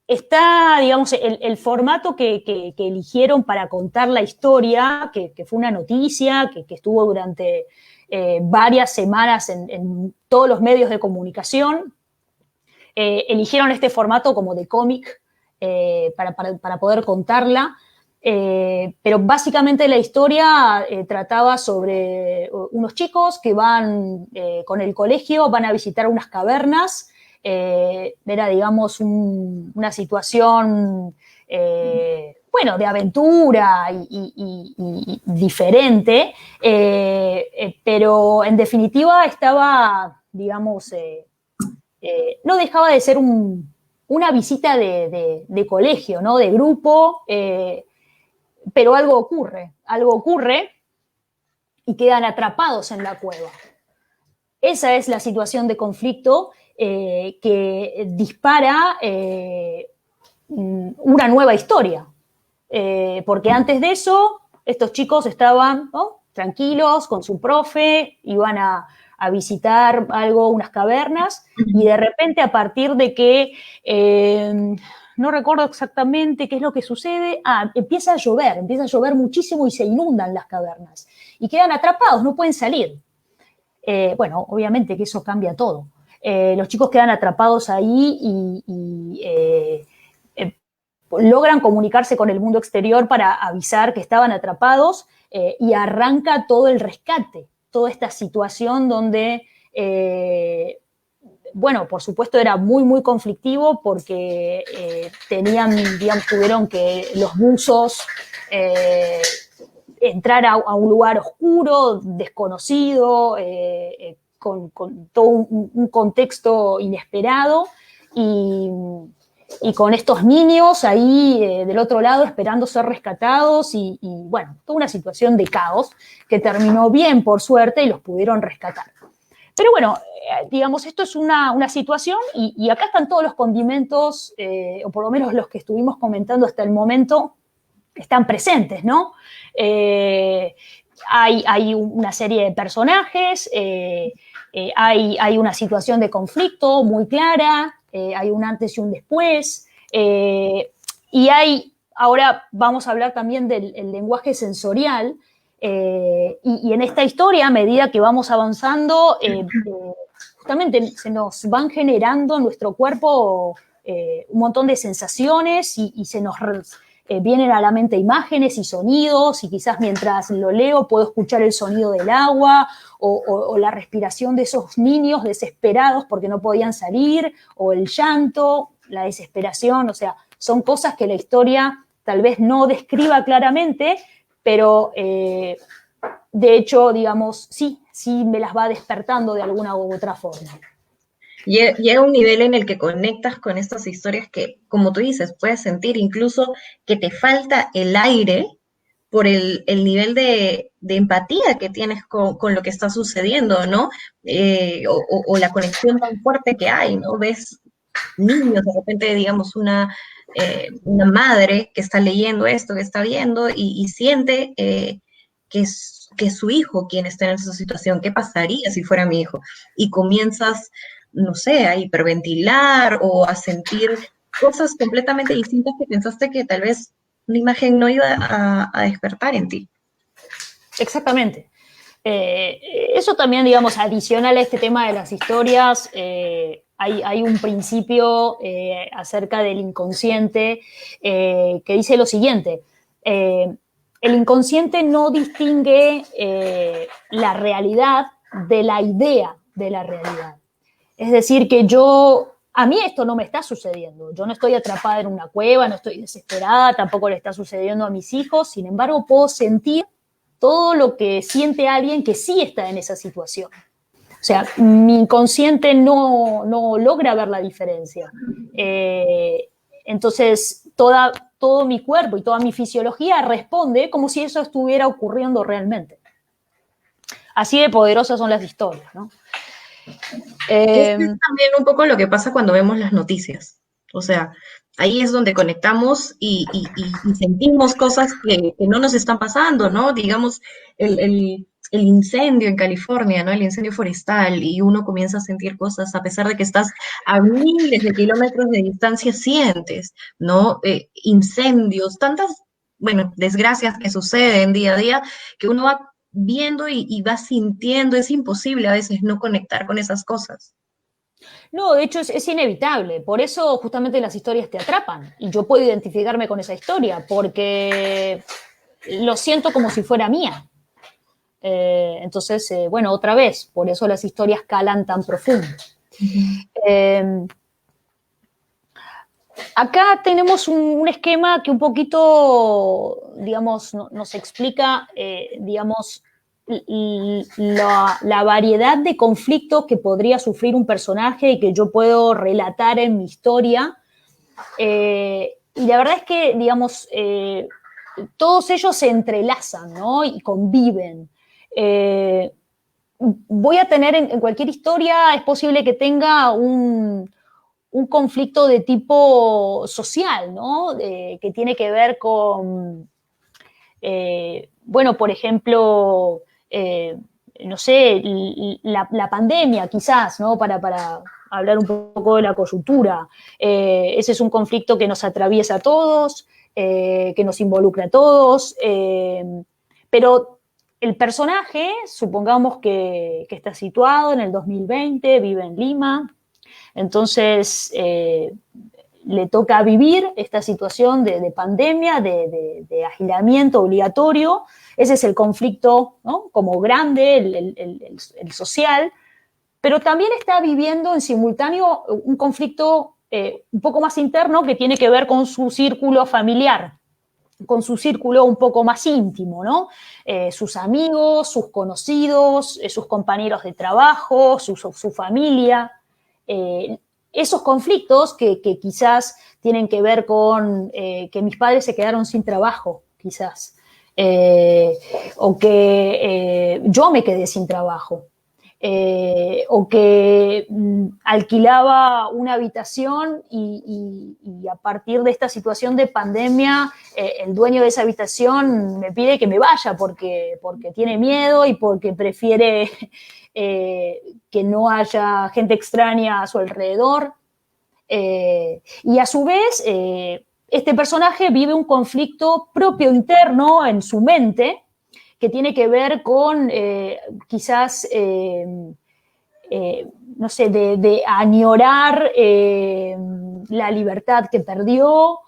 Speaker 2: Está, digamos, el formato que eligieron para contar la historia, que fue una noticia, que estuvo durante varias semanas en todos los medios de comunicación. Eligieron este formato como de cómic para poder contarla. Pero básicamente la historia trataba sobre unos chicos que van con el colegio, van a visitar unas cavernas. Era, digamos, una situación, bueno, de aventura y diferente, pero en definitiva estaba, digamos, no dejaba de ser una visita de colegio, ¿no? De grupo, pero algo ocurre y quedan atrapados en la cueva. Esa es la situación de conflicto que dispara una nueva historia. Porque antes de eso, estos chicos estaban, ¿no?, tranquilos con su profe, iban a visitar unas cavernas, y de repente, a partir de que no recuerdo exactamente qué es lo que sucede, empieza a llover muchísimo y se inundan las cavernas y quedan atrapados, no pueden salir. Bueno, obviamente que eso cambia todo. Los chicos quedan atrapados ahí y logran comunicarse con el mundo exterior para avisar que estaban atrapados, y arranca todo el rescate, toda esta situación donde, bueno, por supuesto era muy, muy conflictivo porque tuvieron que los buzos entrar a un lugar oscuro, desconocido, con todo un contexto inesperado, y con estos niños ahí del otro lado esperando ser rescatados, y bueno, toda una situación de caos que terminó bien, por suerte, y los pudieron rescatar. Pero bueno, digamos, esto es una situación, y acá están todos los condimentos, o por lo menos los que estuvimos comentando hasta el momento, están presentes, ¿no? Hay una serie de personajes, hay una situación de conflicto muy clara, hay un antes y un después, y ahora vamos a hablar también del lenguaje sensorial, y en esta historia, a medida que vamos avanzando, justamente se nos van generando en nuestro cuerpo un montón de sensaciones, y se nos vienen a la mente imágenes y sonidos, y quizás mientras lo leo puedo escuchar el sonido del agua, o la respiración de esos niños desesperados porque no podían salir, o el llanto, la desesperación. O sea, son cosas que la historia tal vez no describa claramente, pero de hecho, digamos, sí me las va despertando de alguna u otra forma.
Speaker 1: Llega un nivel en el que conectas con estas historias que, como tú dices, puedes sentir incluso que te falta el aire por el nivel de empatía que tienes con lo que está sucediendo, ¿no? O la conexión tan fuerte que hay, ¿no? Ves niños, de repente, digamos, una madre que está leyendo esto, que está viendo, y siente que es su hijo quien está en esa situación. ¿Qué pasaría si fuera mi hijo? Y comienzas, no sé, a hiperventilar o a sentir cosas completamente distintas que pensaste que tal vez una imagen no iba a despertar en ti.
Speaker 2: Exactamente. Eso también, digamos, adicional a este tema de las historias, hay un principio acerca del inconsciente que dice lo siguiente. El inconsciente no distingue la realidad de la idea de la realidad. Es decir, que a mí esto no me está sucediendo. Yo no estoy atrapada en una cueva, no estoy desesperada, tampoco le está sucediendo a mis hijos. Sin embargo, puedo sentir todo lo que siente alguien que sí está en esa situación. O sea, mi inconsciente no logra ver la diferencia. Entonces, todo mi cuerpo y toda mi fisiología responde como si eso estuviera ocurriendo realmente. Así de poderosas son las historias, ¿no?
Speaker 1: Eso es también un poco lo que pasa cuando vemos las noticias. O sea, ahí es donde conectamos y sentimos cosas que no nos están pasando, ¿no? Digamos, el incendio en California, ¿no? El incendio forestal, y uno comienza a sentir cosas, a pesar de que estás a miles de kilómetros de distancia, sientes, ¿no? Incendios, tantas, bueno, desgracias que suceden día a día, que uno va viendo y va sintiendo. Es imposible a veces no conectar con esas cosas.
Speaker 2: No, de hecho es inevitable. Por eso justamente las historias te atrapan. Y yo puedo identificarme con esa historia porque lo siento como si fuera mía. Entonces, bueno, otra vez, por eso las historias calan tan profundo.
Speaker 1: Ujú.
Speaker 2: Eh, Acá tenemos un esquema que un poquito, digamos, nos explica, digamos, la variedad de conflictos que podría sufrir un personaje y que yo puedo relatar en mi historia. Y la verdad es que, digamos, todos ellos se entrelazan, ¿no? Y conviven. Eh, Voy a tener en cualquier historia, es posible que tenga un conflicto de tipo social, ¿no? Que tiene que ver con, bueno, por ejemplo, no sé, la pandemia quizás, ¿no? Para hablar un poco de la coyuntura. Ese es un conflicto que nos atraviesa a todos, que nos involucra a todos, pero el personaje, supongamos que está situado en el 2020, vive en Lima, entonces le toca vivir esta situación de pandemia, de aislamiento obligatorio. Ese es el conflicto, ¿no? Como grande, el social, pero también está viviendo en simultáneo un conflicto un poco más interno que tiene que ver con su círculo familiar, con su círculo un poco más íntimo, ¿no? Sus amigos, sus conocidos, sus compañeros de trabajo, su familia. Eh, Esos conflictos que quizás tienen que ver con que mis padres se quedaron sin trabajo, quizás, eh, o que yo me quedé sin trabajo, o que alquilaba una habitación y a partir de esta situación de pandemia, el dueño de esa habitación me pide que me vaya porque tiene miedo y porque prefiere que no haya gente extraña a su alrededor. Y a su vez, este personaje vive un conflicto propio interno en su mente que tiene que ver con quizás, no sé, de añorar la libertad que perdió,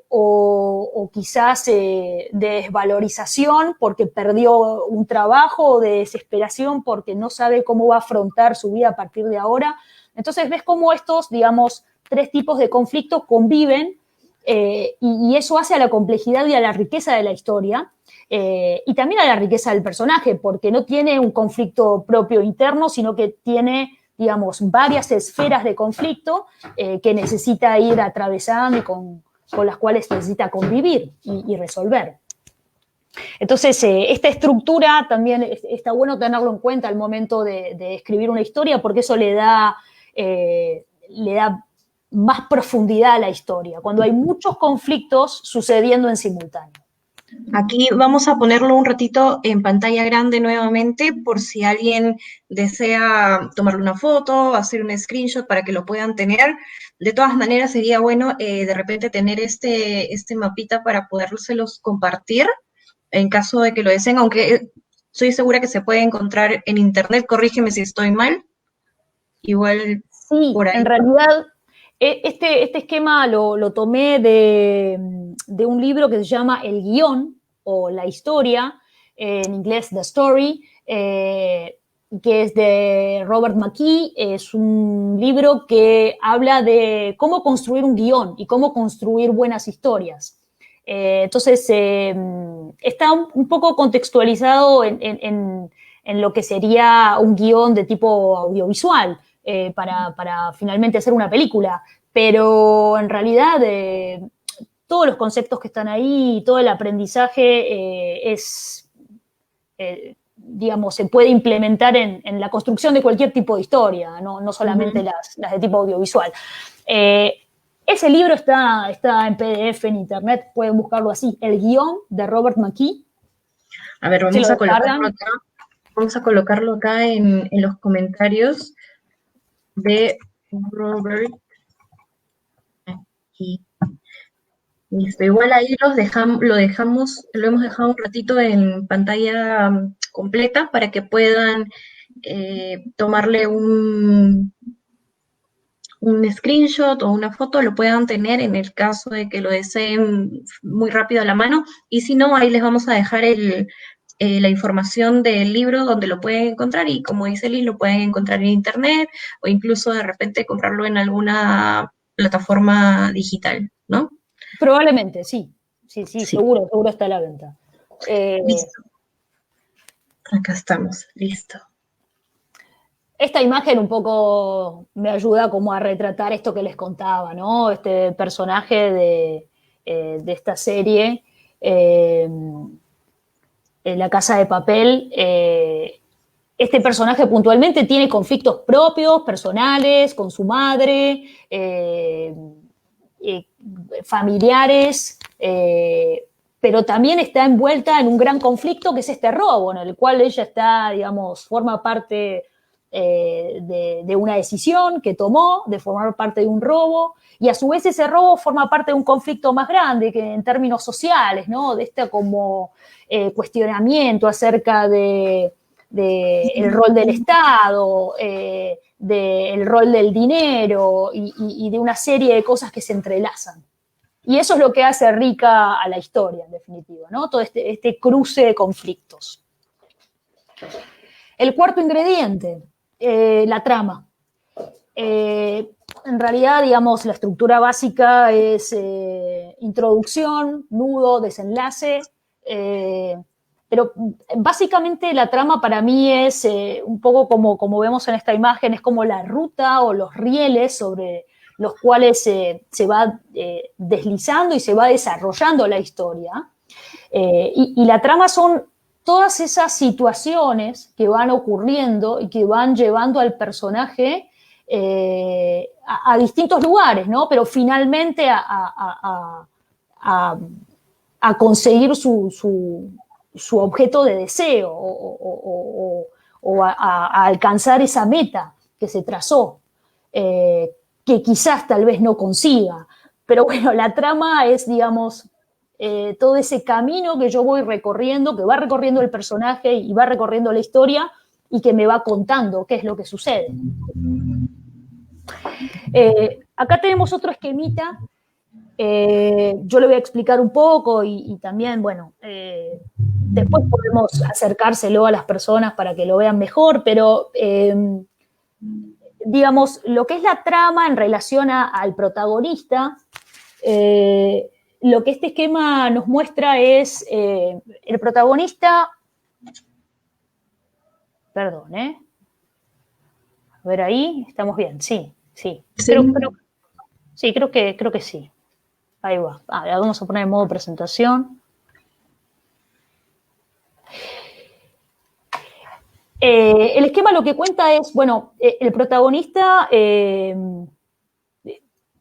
Speaker 2: o quizás de desvalorización porque perdió un trabajo, o de desesperación porque no sabe cómo va a afrontar su vida a partir de ahora. Entonces ves cómo estos, digamos, tres tipos de conflictos conviven, y eso hace a la complejidad y a la riqueza de la historia, y también a la riqueza del personaje, porque no tiene un conflicto propio interno, sino que tiene, digamos, varias esferas de conflicto que necesita ir atravesando y con las cuales necesita convivir y resolver. Entonces, esta estructura también está bueno tenerlo en cuenta al momento de escribir una historia, porque eso le da más profundidad a la historia, cuando hay muchos conflictos sucediendo en simultáneo.
Speaker 1: Aquí vamos a ponerlo un ratito en pantalla grande nuevamente por si alguien desea tomarle una foto, hacer un screenshot para que lo puedan tener. de todas maneras sería bueno de repente tener este mapita para podérselos compartir en caso de que lo deseen, aunque estoy segura que se puede encontrar en internet, corrígeme si estoy mal, igual
Speaker 2: Sí,
Speaker 1: por
Speaker 2: en
Speaker 1: ahí.
Speaker 2: realidad este esquema lo tomé de un libro que se llama El guión o la historia, en inglés The Story, que es de Robert McKee. Es un libro que habla de cómo construir un guión y cómo construir buenas historias. Entonces, está un poco contextualizado en lo que sería un guión de tipo audiovisual para finalmente hacer una película. Pero en realidad todos los conceptos que están ahí, todo el aprendizaje digamos, se puede implementar en la construcción de cualquier tipo de historia, no solamente
Speaker 1: Ujú.
Speaker 2: las de tipo audiovisual. Eh, ese libro está en PDF en internet, pueden buscarlo así, El guión de Robert McKee,
Speaker 1: A ver,
Speaker 2: se lo descargan.
Speaker 1: vamos a colocarlo acá en los comentarios de Robert aquí. Listo, igual ahí lo hemos dejado un ratito en pantalla completa para que puedan tomarle un screenshot o una foto, lo puedan tener en el caso de que lo deseen muy rápido a la mano. Y si no, ahí les vamos a dejar la información del libro donde lo pueden encontrar y como dice Liz, lo pueden encontrar en internet o incluso de repente comprarlo en alguna plataforma digital, ¿no?
Speaker 2: Probablemente, sí. Sí, sí,
Speaker 1: Sí,
Speaker 2: seguro, seguro está a la venta.
Speaker 1: listo. Acá estamos, listo.
Speaker 2: Esta imagen un poco me ayuda como a retratar esto que les contaba, ¿no? Este personaje de esta serie, en La Casa de Papel. Este personaje puntualmente tiene conflictos propios, personales, con su madre, eh, familiares, pero también está envuelta en un gran conflicto que es este robo, en el cual ella está, digamos, forma parte de una decisión que tomó de formar parte de un robo, y a su vez ese robo forma parte de un conflicto más grande que en términos sociales, ¿no? De este como cuestionamiento acerca de el rol del Estado, del rol del dinero y de una serie de cosas que se entrelazan. Y eso es lo que hace rica a la historia, en definitiva, ¿no? Todo este cruce de conflictos. El cuarto ingrediente, la trama. En realidad, digamos, la estructura básica es introducción, nudo, desenlace, pero básicamente la trama para mí es un poco como vemos en esta imagen, es como la ruta o los rieles sobre los cuales se va deslizando y se va desarrollando la historia. Y la trama son todas esas situaciones que van ocurriendo y que van llevando al personaje a distintos lugares, ¿no? Pero finalmente a conseguir su objeto de deseo o a alcanzar esa meta que se trazó, que quizás tal vez no consiga. Pero bueno, la trama es, digamos, todo ese camino que yo voy recorriendo, que va recorriendo el personaje y va recorriendo la historia y que me va contando qué es lo que sucede. Acá tenemos otro esquemita. Yo le voy a explicar un poco y también, bueno, después podemos acercárselo a las personas para que lo vean mejor, pero digamos, lo que es la trama en relación al protagonista, lo que este esquema nos muestra es el protagonista, perdón, a ver ahí, estamos bien, sí, sí,
Speaker 1: Sí.
Speaker 2: sí, creo que sí. Ahí va. Vamos a poner en modo presentación. El esquema lo que cuenta es, bueno, el protagonista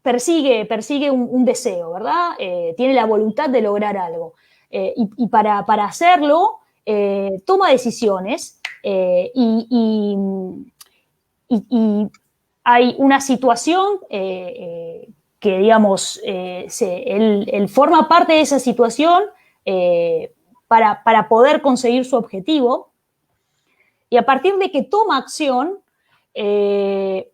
Speaker 2: persigue un deseo, ¿verdad? Tiene la voluntad de lograr algo. Y para hacerlo, toma decisiones y hay una situación digamos, él forma parte de esa situación para poder conseguir su objetivo, y a partir de que toma acción, se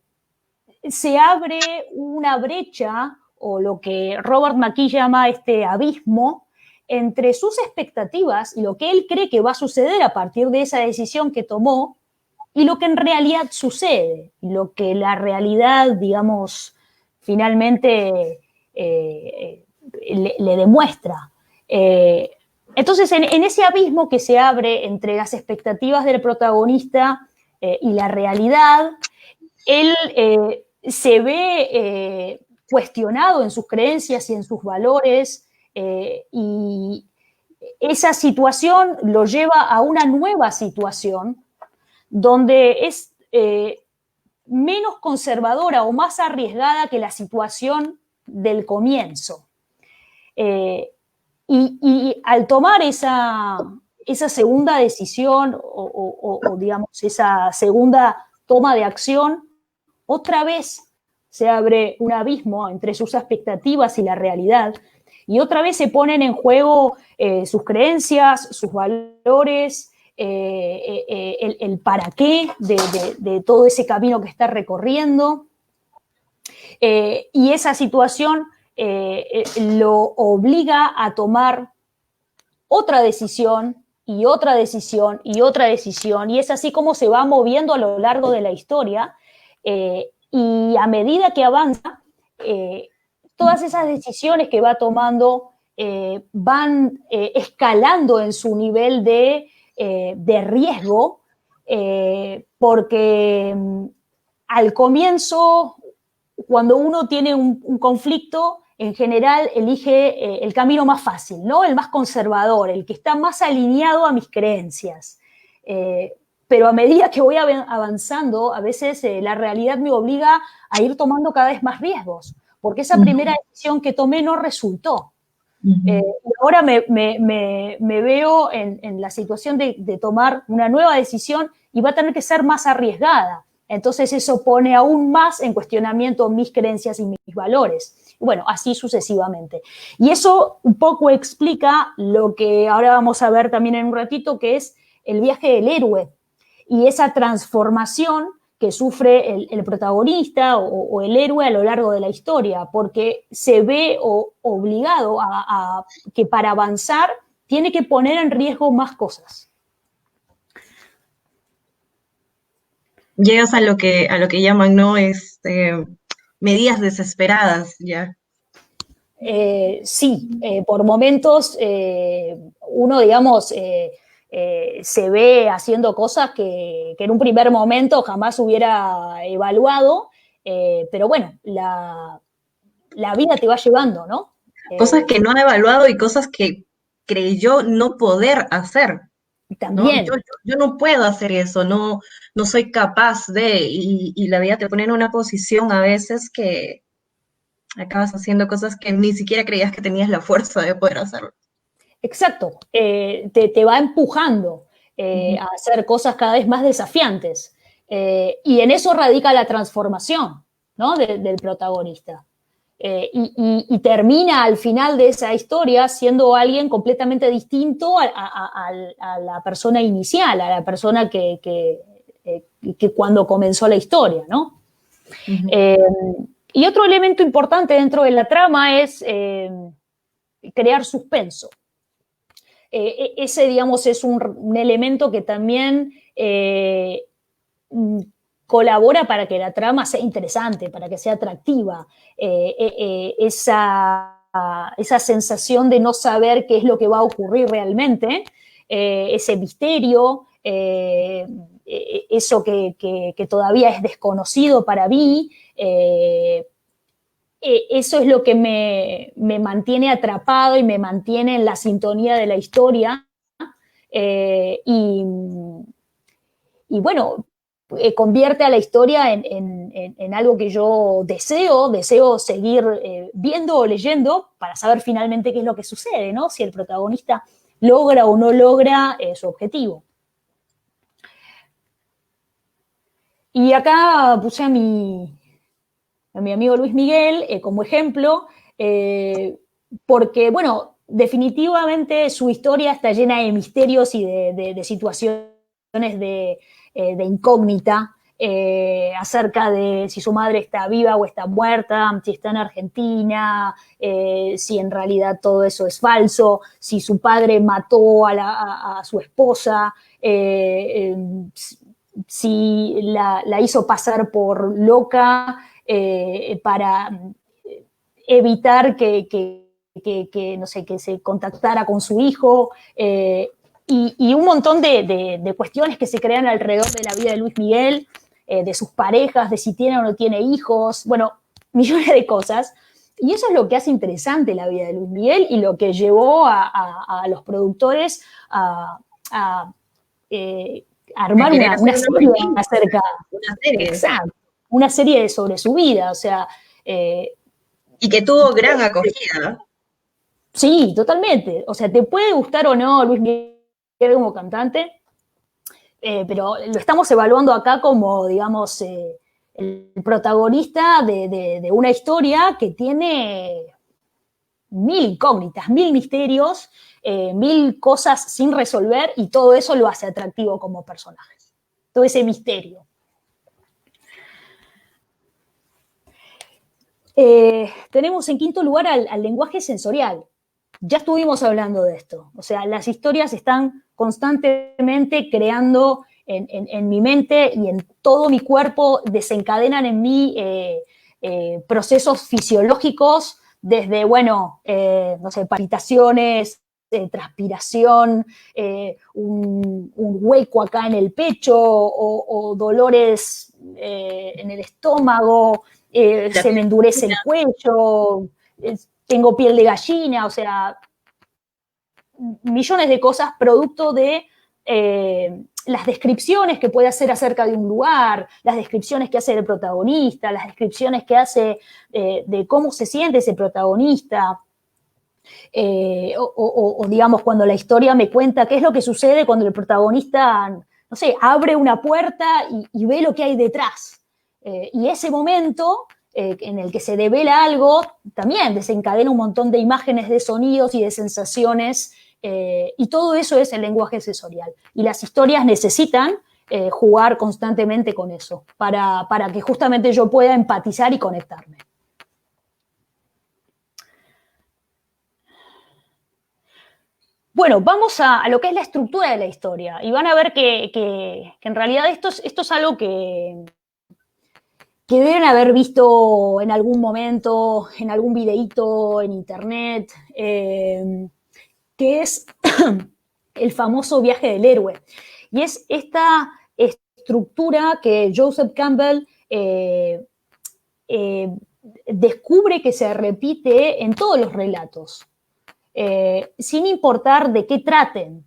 Speaker 2: abre una brecha, o lo que Robert McKee llama este abismo, entre sus expectativas y lo que él cree que va a suceder a partir de esa decisión que tomó, y lo que en realidad sucede, y lo que la realidad, digamos, finalmente le demuestra. Entonces, en ese abismo que se abre entre las expectativas del protagonista y la realidad, él se ve cuestionado en sus creencias y en sus valores, y esa situación lo lleva a una nueva situación donde es menos conservadora o más arriesgada que la situación del comienzo. Y al tomar esa segunda decisión o, digamos, esa segunda toma de acción, otra vez se abre un abismo entre sus expectativas y la realidad, y otra vez se ponen en juego sus creencias, sus valores, el para qué de todo ese camino que está recorriendo. Y esa situación lo obliga a tomar otra decisión y otra decisión y otra decisión, y es así como se va moviendo a lo largo de la historia, y a medida que avanza, todas esas decisiones que va tomando van escalando en su nivel de riesgo, porque al comienzo, cuando uno tiene un conflicto, en general elige el camino más fácil, ¿no? El más conservador, el que está más alineado a mis creencias. Pero a medida que voy avanzando, a veces la realidad me obliga a ir tomando cada vez más riesgos, porque esa primera decisión que tomé no resultó. Y ahora me veo en la situación de tomar una nueva decisión, y va a tener que ser más arriesgada. Entonces eso pone aún más en cuestionamiento mis creencias y mis valores. Bueno, así sucesivamente. Y eso un poco explica lo que ahora vamos a ver también en un ratito, que es el viaje del héroe y esa transformación que sufre el protagonista o el héroe a lo largo de la historia, porque se ve obligado a que para avanzar tiene que poner en riesgo más cosas.
Speaker 1: Llegas a lo que llaman, ¿no? Medidas desesperadas, ya.
Speaker 2: Sí, por momentos uno, digamos, se ve haciendo cosas que en un primer momento jamás hubiera evaluado, pero bueno, la vida te va llevando, ¿no?
Speaker 1: Cosas que no ha evaluado y cosas que creyó no poder hacer, ¿no?
Speaker 2: También.
Speaker 1: Yo no puedo hacer eso, no soy capaz de, y la vida te pone en una posición a veces que acabas haciendo cosas que ni siquiera creías que tenías la fuerza de poder hacerlo.
Speaker 2: Exacto, te va empujando a hacer cosas cada vez más desafiantes, y en eso radica la transformación, ¿no? del protagonista. Y termina al final de esa historia siendo alguien completamente distinto a la persona inicial, a la persona que cuando comenzó la historia, ¿no? Y otro elemento importante dentro de la trama es crear suspenso. Ese, digamos, es un elemento que también colabora para que la trama sea interesante, para que sea atractiva. Esa sensación de no saber qué es lo que va a ocurrir realmente, ese misterio, eso que todavía es desconocido para mí, eso es lo que me mantiene atrapado y me mantiene en la sintonía de la historia. Y bueno, convierte a la historia en algo que yo deseo seguir viendo o leyendo para saber finalmente qué es lo que sucede, ¿no? Si el protagonista logra o no logra su objetivo. Y acá puse a mi a mi amigo Luis Miguel como ejemplo, porque, bueno, definitivamente su historia está llena de misterios y de situaciones de incógnita acerca de si su madre está viva o está muerta, si está en Argentina, si en realidad todo eso es falso, si su padre mató a su esposa, si la hizo pasar por loca para evitar no sé, que se contactara con su hijo, y un montón de cuestiones que se crean alrededor de la vida de Luis Miguel, de sus parejas, de si tiene o no tiene hijos, bueno, millones de cosas. Y eso es lo que hace interesante la vida de Luis Miguel y lo que llevó a los productores a
Speaker 1: A
Speaker 2: armar
Speaker 1: querer hacer
Speaker 2: una
Speaker 1: una
Speaker 2: serie
Speaker 1: película,
Speaker 2: acerca,
Speaker 1: una serie.
Speaker 2: exacto, una serie sobre su vida, o sea,
Speaker 1: Y que tuvo gran acogida.
Speaker 2: sí, totalmente. O sea, te puede gustar o no Luis Miguel como cantante, pero lo estamos evaluando acá como, digamos, el protagonista de una historia que tiene mil incógnitas, mil misterios, mil cosas sin resolver, y todo eso lo hace atractivo como personaje. Todo ese misterio. Tenemos en quinto lugar al lenguaje sensorial. Ya estuvimos hablando de esto. O sea, las historias están constantemente creando en mi mente y en todo mi cuerpo, desencadenan en mí procesos fisiológicos desde, bueno, no sé, palpitaciones, transpiración, un hueco acá en el pecho o dolores en el estómago,
Speaker 1: La
Speaker 2: se me endurece el cuello, tengo piel de gallina, o sea, millones de cosas producto de las descripciones que puede hacer acerca de un lugar, las descripciones que hace el protagonista, las descripciones que hace de cómo se siente ese protagonista. O digamos, cuando la historia me cuenta qué es lo que sucede cuando el protagonista, no sé, abre una puerta y ve lo que hay detrás. Y ese momento en el que se devela algo, también desencadena un montón de imágenes, de sonidos y de sensaciones, y todo eso es el lenguaje sensorial. Y las historias necesitan jugar constantemente con eso, para que justamente yo pueda empatizar y conectarme. Bueno, vamos a lo que es la estructura de la historia, y van a ver que en realidad esto es algo que deben haber visto en algún momento, en algún videíto en internet, que es el famoso viaje del héroe. Y es esta estructura que Joseph Campbell eh, descubre que se repite en todos los relatos. Sin importar de qué traten,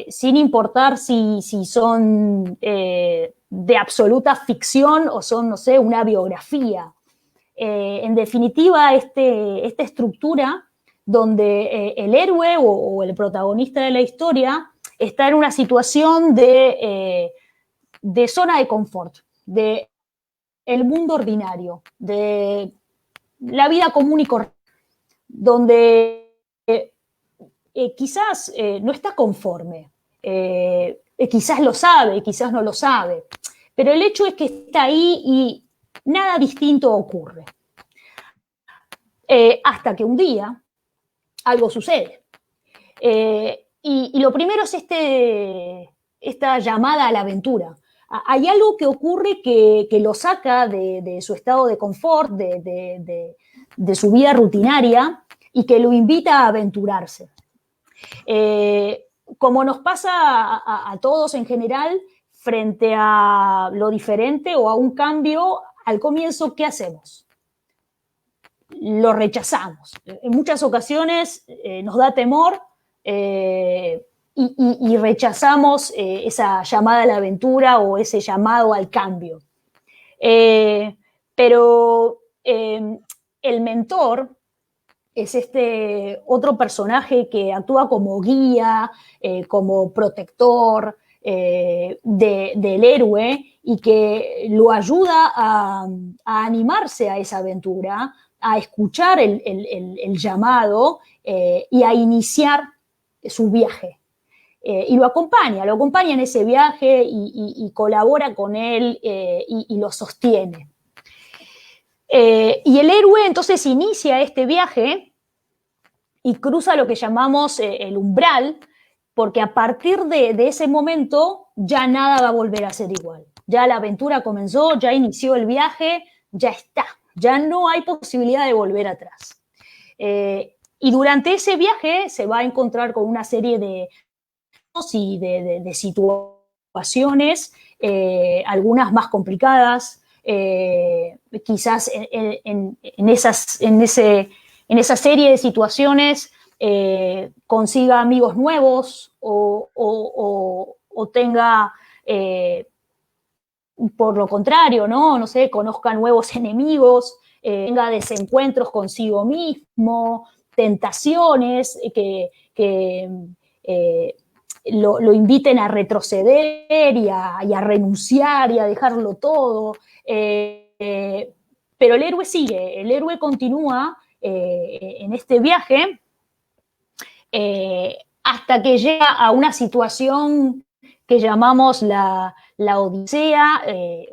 Speaker 2: sin importar si son de absoluta ficción o son, no sé, una biografía. En definitiva, esta estructura donde el héroe o el protagonista de la historia está en una situación de zona de confort, de el mundo ordinario, de la vida común y corriente, donde quizás no está conforme, quizás lo sabe, quizás no lo sabe, pero el hecho es que está ahí y nada distinto ocurre. Hasta que un día algo sucede. Y lo primero es esta llamada a la aventura. Hay algo que ocurre que lo saca de su estado de confort, de su vida rutinaria, y que lo invita a aventurarse. Como nos pasa a todos en general, frente a lo diferente o a un cambio, al comienzo, ¿qué hacemos? Lo rechazamos. En muchas ocasiones nos da temor y rechazamos esa llamada a la aventura o ese llamado al cambio. Pero el mentor es este otro personaje que actúa como guía, como protector, del héroe y que lo ayuda a animarse a esa aventura, a escuchar el llamado y a iniciar su viaje. Y lo acompaña en ese viaje y colabora con él y lo sostiene. Y el héroe entonces inicia este viaje y cruza lo que llamamos el umbral, porque a partir de ese momento ya nada va a volver a ser igual. Ya la aventura comenzó, ya inició el viaje, ya está, ya no hay posibilidad de volver atrás. Y durante ese viaje se va a encontrar con una serie de situaciones, algunas más complicadas, quizás en esa serie de situaciones consiga amigos nuevos o tenga, por lo contrario, no sé, conozca nuevos enemigos, tenga desencuentros consigo mismo, tentaciones que lo inviten a retroceder y a renunciar y a dejarlo todo. Pero el héroe sigue, el héroe continúa en este viaje hasta que llega a una situación que llamamos la Odisea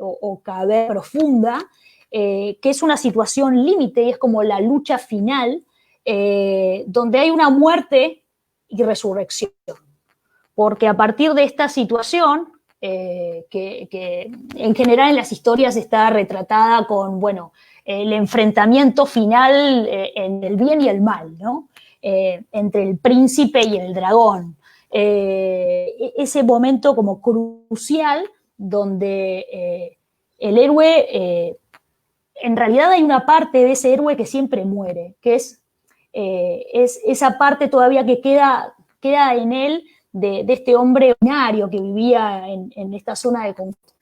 Speaker 2: o caverna profunda, que es una situación límite y es como la lucha final, donde hay una muerte y resurrección. Porque a partir de esta situación, que en general en las historias está retratada con, bueno, el enfrentamiento final en el bien y el mal, ¿no? Entre el príncipe y el dragón. Ese momento como crucial donde el héroe, en realidad hay una parte de ese héroe que siempre muere, que es esa parte todavía que queda en él de este hombre binario que vivía en esta zona de conflicto.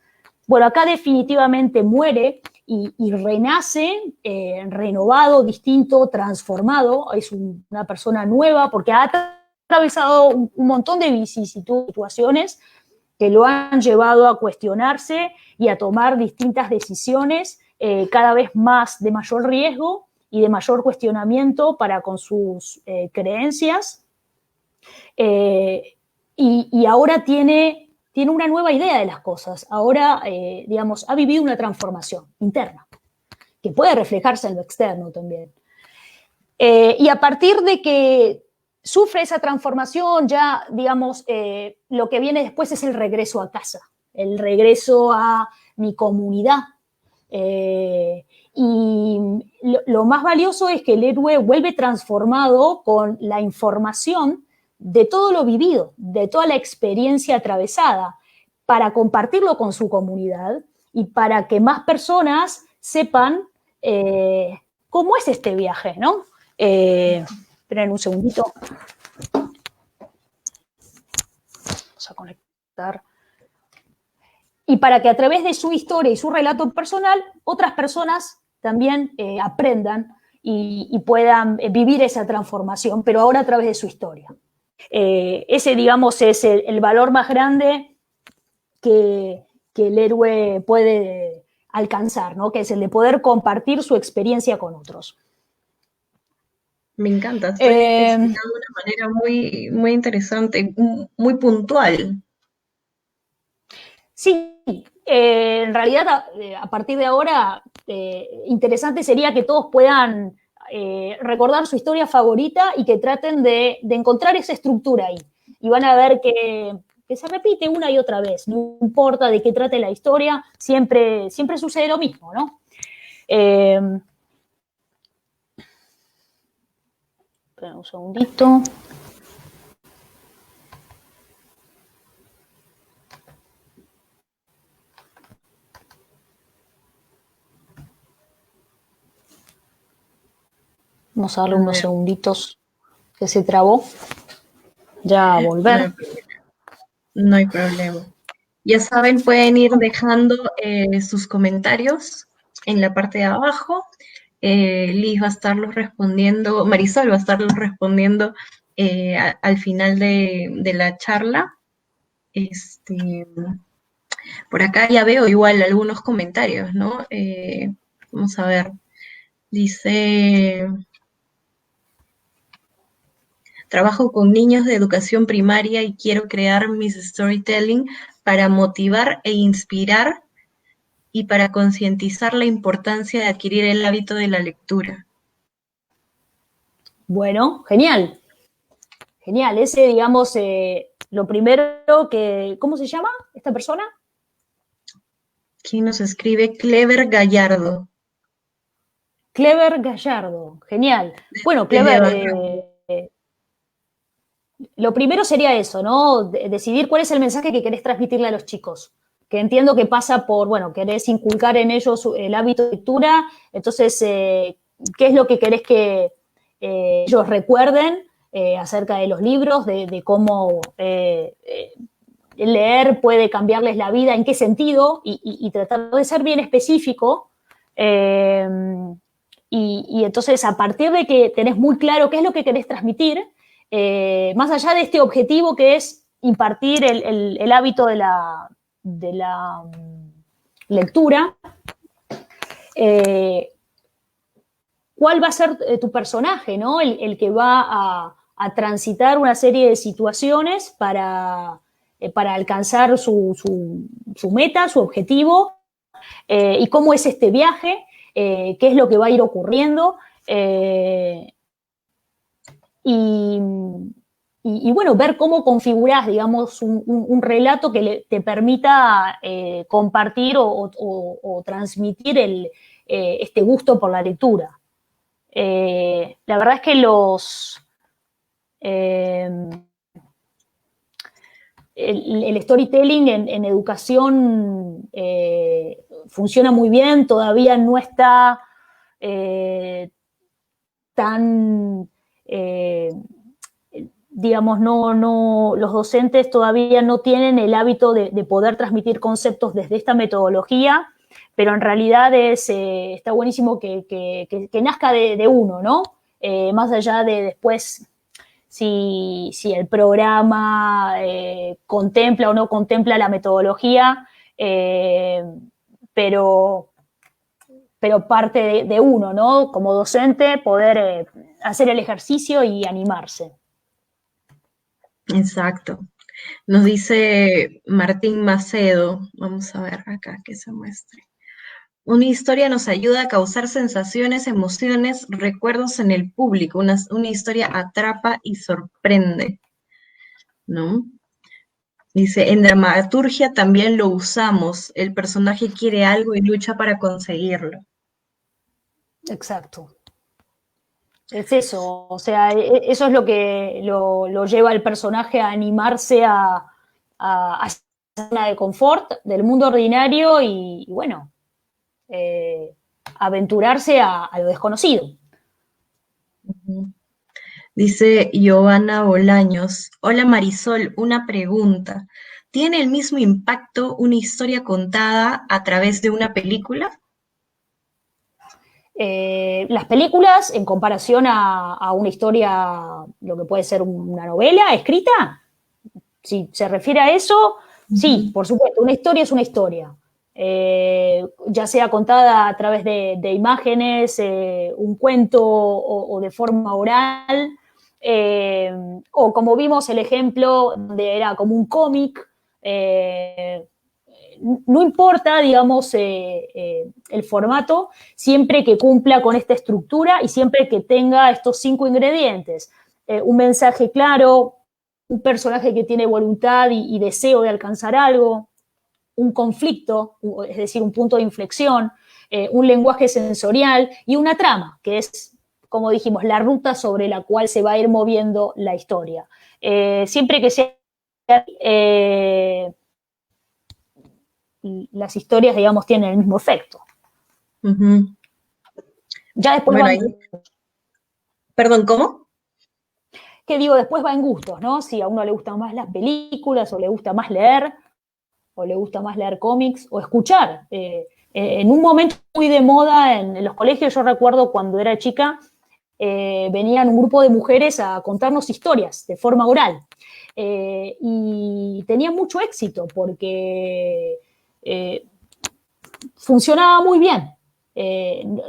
Speaker 2: Bueno, acá definitivamente muere y renace renovado, distinto, transformado, es una persona nueva porque ha atravesado un montón de vicisitudes, situaciones que lo han llevado a cuestionarse y a tomar distintas decisiones cada vez más de mayor riesgo y de mayor cuestionamiento para con sus creencias. Y ahora tiene una nueva idea de las cosas. Ahora, digamos, ha vivido una transformación interna, que puede reflejarse en lo externo también. Y a partir de que sufre esa transformación, ya, digamos, lo que viene después es el regreso a casa, el regreso a mi comunidad. Y lo más valioso es que el héroe vuelve transformado con la información de todo lo vivido, de toda la experiencia atravesada, para compartirlo con su comunidad y para que más personas sepan cómo es este viaje, ¿no? Esperen un segundito. Vamos a conectar. Y para que a través de su historia y su relato personal, otras personas también aprendan y puedan vivir esa transformación, pero ahora a través de su historia. Ese, digamos, es el valor más grande que el héroe puede alcanzar, ¿no? Que es el de poder compartir su experiencia con otros.
Speaker 1: Me encanta, estoy explicando de una manera muy, muy interesante, muy puntual.
Speaker 2: Sí, en realidad a partir de ahora interesante sería que todos puedan recordar su historia favorita y que traten de encontrar esa estructura ahí. Y van a ver que se repite una y otra vez, no importa de qué trate la historia, siempre sucede lo mismo, ¿no? Espera un segundito. Vamos a darle unos segunditos que se trabó. Ya a volver.
Speaker 1: No hay problema. Ya saben, pueden ir dejando sus comentarios en la parte de abajo. Liz va a estarlos respondiendo, Marisol va a estarlos respondiendo al final de la charla. Este, por acá ya veo igual algunos comentarios, ¿no? Vamos a ver. Dice, trabajo con niños de educación primaria y quiero crear mis storytelling para motivar e inspirar y para concientizar la importancia de adquirir el hábito de la lectura.
Speaker 2: Bueno, genial. Genial. Ese, digamos, lo primero que... ¿Cómo se llama esta persona?
Speaker 1: ¿Quién nos escribe? Clever Gallardo.
Speaker 2: Clever Gallardo. Genial. Bueno,
Speaker 1: Desde
Speaker 2: Clever,
Speaker 1: Barranco.
Speaker 2: lo primero sería eso, ¿no? Decidir cuál es el mensaje que querés transmitirle a los chicos. Que entiendo que pasa por, bueno, querés inculcar en ellos el hábito de lectura. Entonces, ¿qué es lo que querés que ellos recuerden acerca de los libros, de cómo leer puede cambiarles la vida, en qué sentido, y tratar de ser bien específico. Y entonces, a partir de que tenés muy claro qué es lo que querés transmitir, más allá de este objetivo que es impartir el hábito de la lectura, ¿cuál va a ser tu personaje, ¿no? El que va a transitar una serie de situaciones para alcanzar su meta, su objetivo, y cómo es este viaje, qué es lo que va a ir ocurriendo, y bueno, ver cómo configurás, digamos, un relato que te permita compartir o transmitir este gusto por la lectura. La verdad es que el storytelling en educación funciona muy bien, todavía no está tan, digamos, los docentes todavía no tienen el hábito de poder transmitir conceptos desde esta metodología, pero en realidad está buenísimo que nazca de uno, ¿no? Más allá de después si el programa contempla o no contempla la metodología, pero parte de uno, ¿no? Como docente, poder hacer el ejercicio y animarse.
Speaker 1: Exacto. Nos dice Martín Macedo, vamos a ver acá que se muestre. Una historia nos ayuda a causar sensaciones, emociones, recuerdos en el público. Una historia atrapa y sorprende, ¿no? Dice, en dramaturgia también lo usamos. El personaje quiere algo y lucha para conseguirlo.
Speaker 2: Exacto. Es eso, o sea, eso es lo que lo lleva al personaje a animarse a la zona de confort del mundo ordinario y bueno, aventurarse a lo desconocido.
Speaker 1: Dice Giovanna Bolaños, hola Marisol, una pregunta. ¿Tiene el mismo impacto una historia contada a través de una película?
Speaker 2: Las películas, en comparación a una historia, lo que puede ser una novela escrita, si se refiere a eso, sí, por supuesto, una historia es una historia. Ya sea contada a través de imágenes, un cuento o de forma oral, o como vimos el ejemplo donde era como un cómic, no importa, digamos, el formato, siempre que cumpla con esta estructura y siempre que tenga estos 5 ingredientes. Un mensaje claro, un personaje que tiene voluntad y deseo de alcanzar algo, un conflicto, es decir, un punto de inflexión, un lenguaje sensorial y una trama, que es, como dijimos, la ruta sobre la cual se va a ir moviendo la historia. Siempre que sea... las historias, digamos, tienen el mismo efecto. Ya después
Speaker 1: bueno, ahí... Perdón, ¿cómo?
Speaker 2: ¿Qué digo? Después va en gustos, ¿no? Si a uno le gustan más las películas, o le gusta más leer, o le gusta más leer cómics, o escuchar. En un momento muy de moda en los colegios, yo recuerdo cuando era chica, venían un grupo de mujeres a contarnos historias de forma oral. Y tenían mucho éxito porque funcionaba muy bien.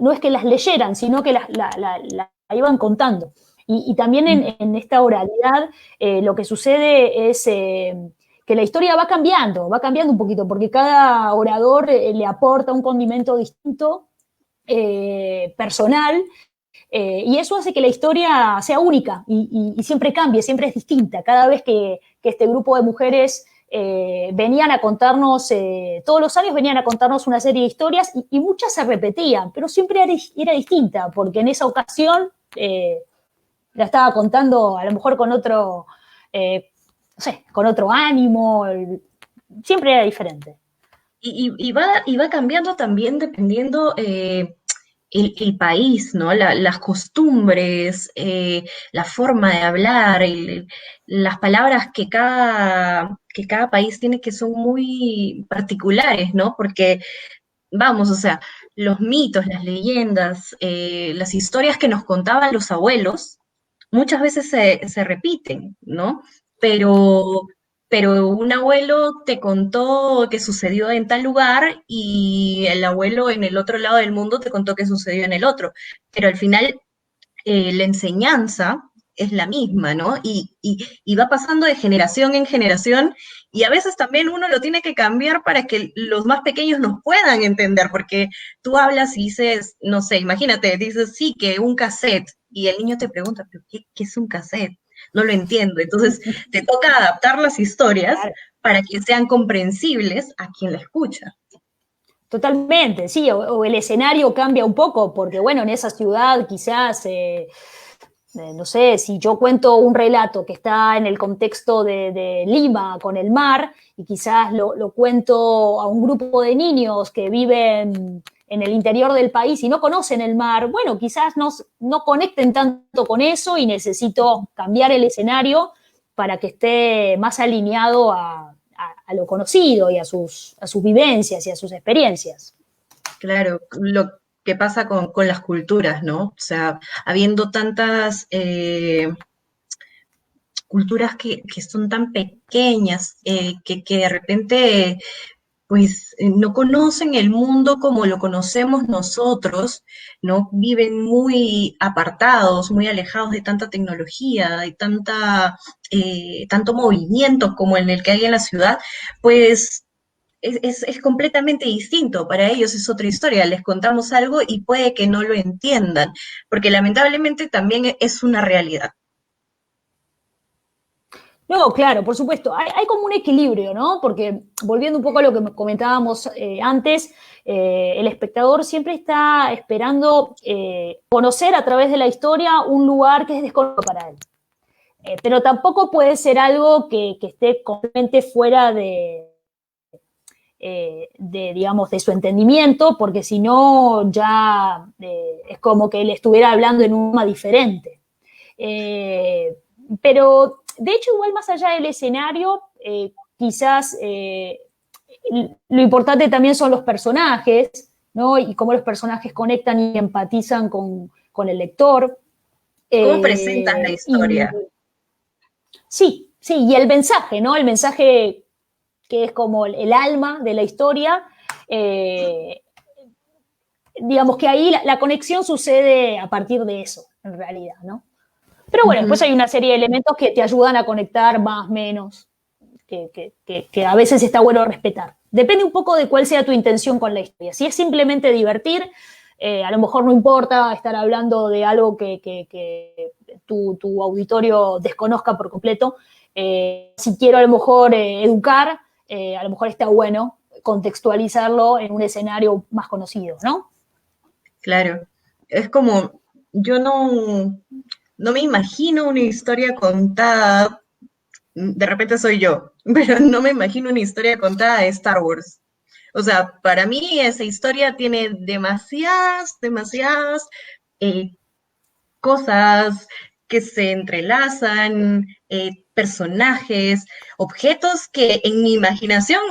Speaker 2: No es que las leyeran, sino que la iban contando. Y también en esta oralidad lo que sucede es que la historia va cambiando un poquito, porque cada orador le aporta un condimento distinto, personal, y eso hace que la historia sea única y siempre cambie, siempre es distinta. Cada vez que este grupo de mujeres venían a contarnos, todos los años venían a contarnos una serie de historias y muchas se repetían, pero siempre era distinta, porque en esa ocasión la estaba contando a lo mejor con otro, no sé, con otro ánimo, siempre era diferente.
Speaker 1: Y va cambiando también dependiendo el país, ¿no? Las costumbres, la forma de hablar, las palabras que cada país tiene que son muy particulares, ¿no? Porque, vamos, o sea, los mitos, las leyendas, las historias que nos contaban los abuelos, muchas veces se repiten, ¿no? Pero, pero un abuelo te contó que sucedió en tal lugar y el abuelo en el otro lado del mundo te contó que sucedió en el otro. Pero al final la enseñanza es la misma, ¿no? Y va pasando de generación en generación y a veces también uno lo tiene que cambiar para que los más pequeños nos puedan entender, porque tú hablas y dices, no sé, imagínate, dices, sí, que un cassette, y el niño te pregunta, ¿pero qué es un cassette? No lo entiendo. Entonces, te toca adaptar las historias
Speaker 2: Claro.
Speaker 1: para que sean comprensibles a quien la escucha.
Speaker 2: Totalmente, sí, o el escenario cambia un poco, porque bueno, en esa ciudad quizás, no sé, si yo cuento un relato que está en el contexto de Lima con el mar, y quizás lo cuento a un grupo de niños que viven en el interior del país y no conocen el mar, bueno, quizás no conecten tanto con eso y necesito cambiar el escenario para que esté más alineado a lo conocido y a sus vivencias y a sus experiencias.
Speaker 1: Claro, lo que pasa con las culturas, ¿no? O sea, habiendo tantas culturas que son tan pequeñas, que de repente pues no conocen el mundo como lo conocemos nosotros, ¿no? Viven muy apartados, muy alejados de tanta tecnología, de tanto movimiento como en el que hay en la ciudad, pues es completamente distinto. Para ellos es otra historia. Les contamos algo y puede que no lo entiendan, porque lamentablemente también es una realidad.
Speaker 2: No, claro, por supuesto. Hay como un equilibrio, ¿no? Porque volviendo un poco a lo que comentábamos antes, el espectador siempre está esperando conocer a través de la historia un lugar que es desconocido para él. Pero tampoco puede ser algo que esté completamente fuera digamos, de su entendimiento, porque si no ya es como que él estuviera hablando en un idioma diferente. Pero, de hecho, igual más allá del escenario, quizás lo importante también son los personajes, ¿no? Y cómo los personajes conectan y empatizan con el lector.
Speaker 1: ¿Cómo presentas la
Speaker 2: Y
Speaker 1: historia?
Speaker 2: sí, sí, y el mensaje, ¿no? El mensaje que es como el alma de la historia, digamos que ahí la conexión sucede a partir de eso, en realidad, ¿no? Pero bueno, después
Speaker 1: Ujú.
Speaker 2: hay una serie de elementos que te ayudan a conectar más, menos, que a veces está bueno respetar. Depende un poco de cuál sea tu intención con la historia. Si es simplemente divertir, a lo mejor no importa estar hablando de algo que tu auditorio desconozca por completo. Si quiero a lo mejor educar, a lo mejor está bueno contextualizarlo en un escenario más conocido, ¿no?
Speaker 1: Claro. Es como, yo no me imagino una historia contada, de repente soy yo, pero no me imagino una historia contada de Star Wars. O sea, para mí esa historia tiene demasiadas eh, cosas que se entrelazan, personajes, objetos que en mi imaginación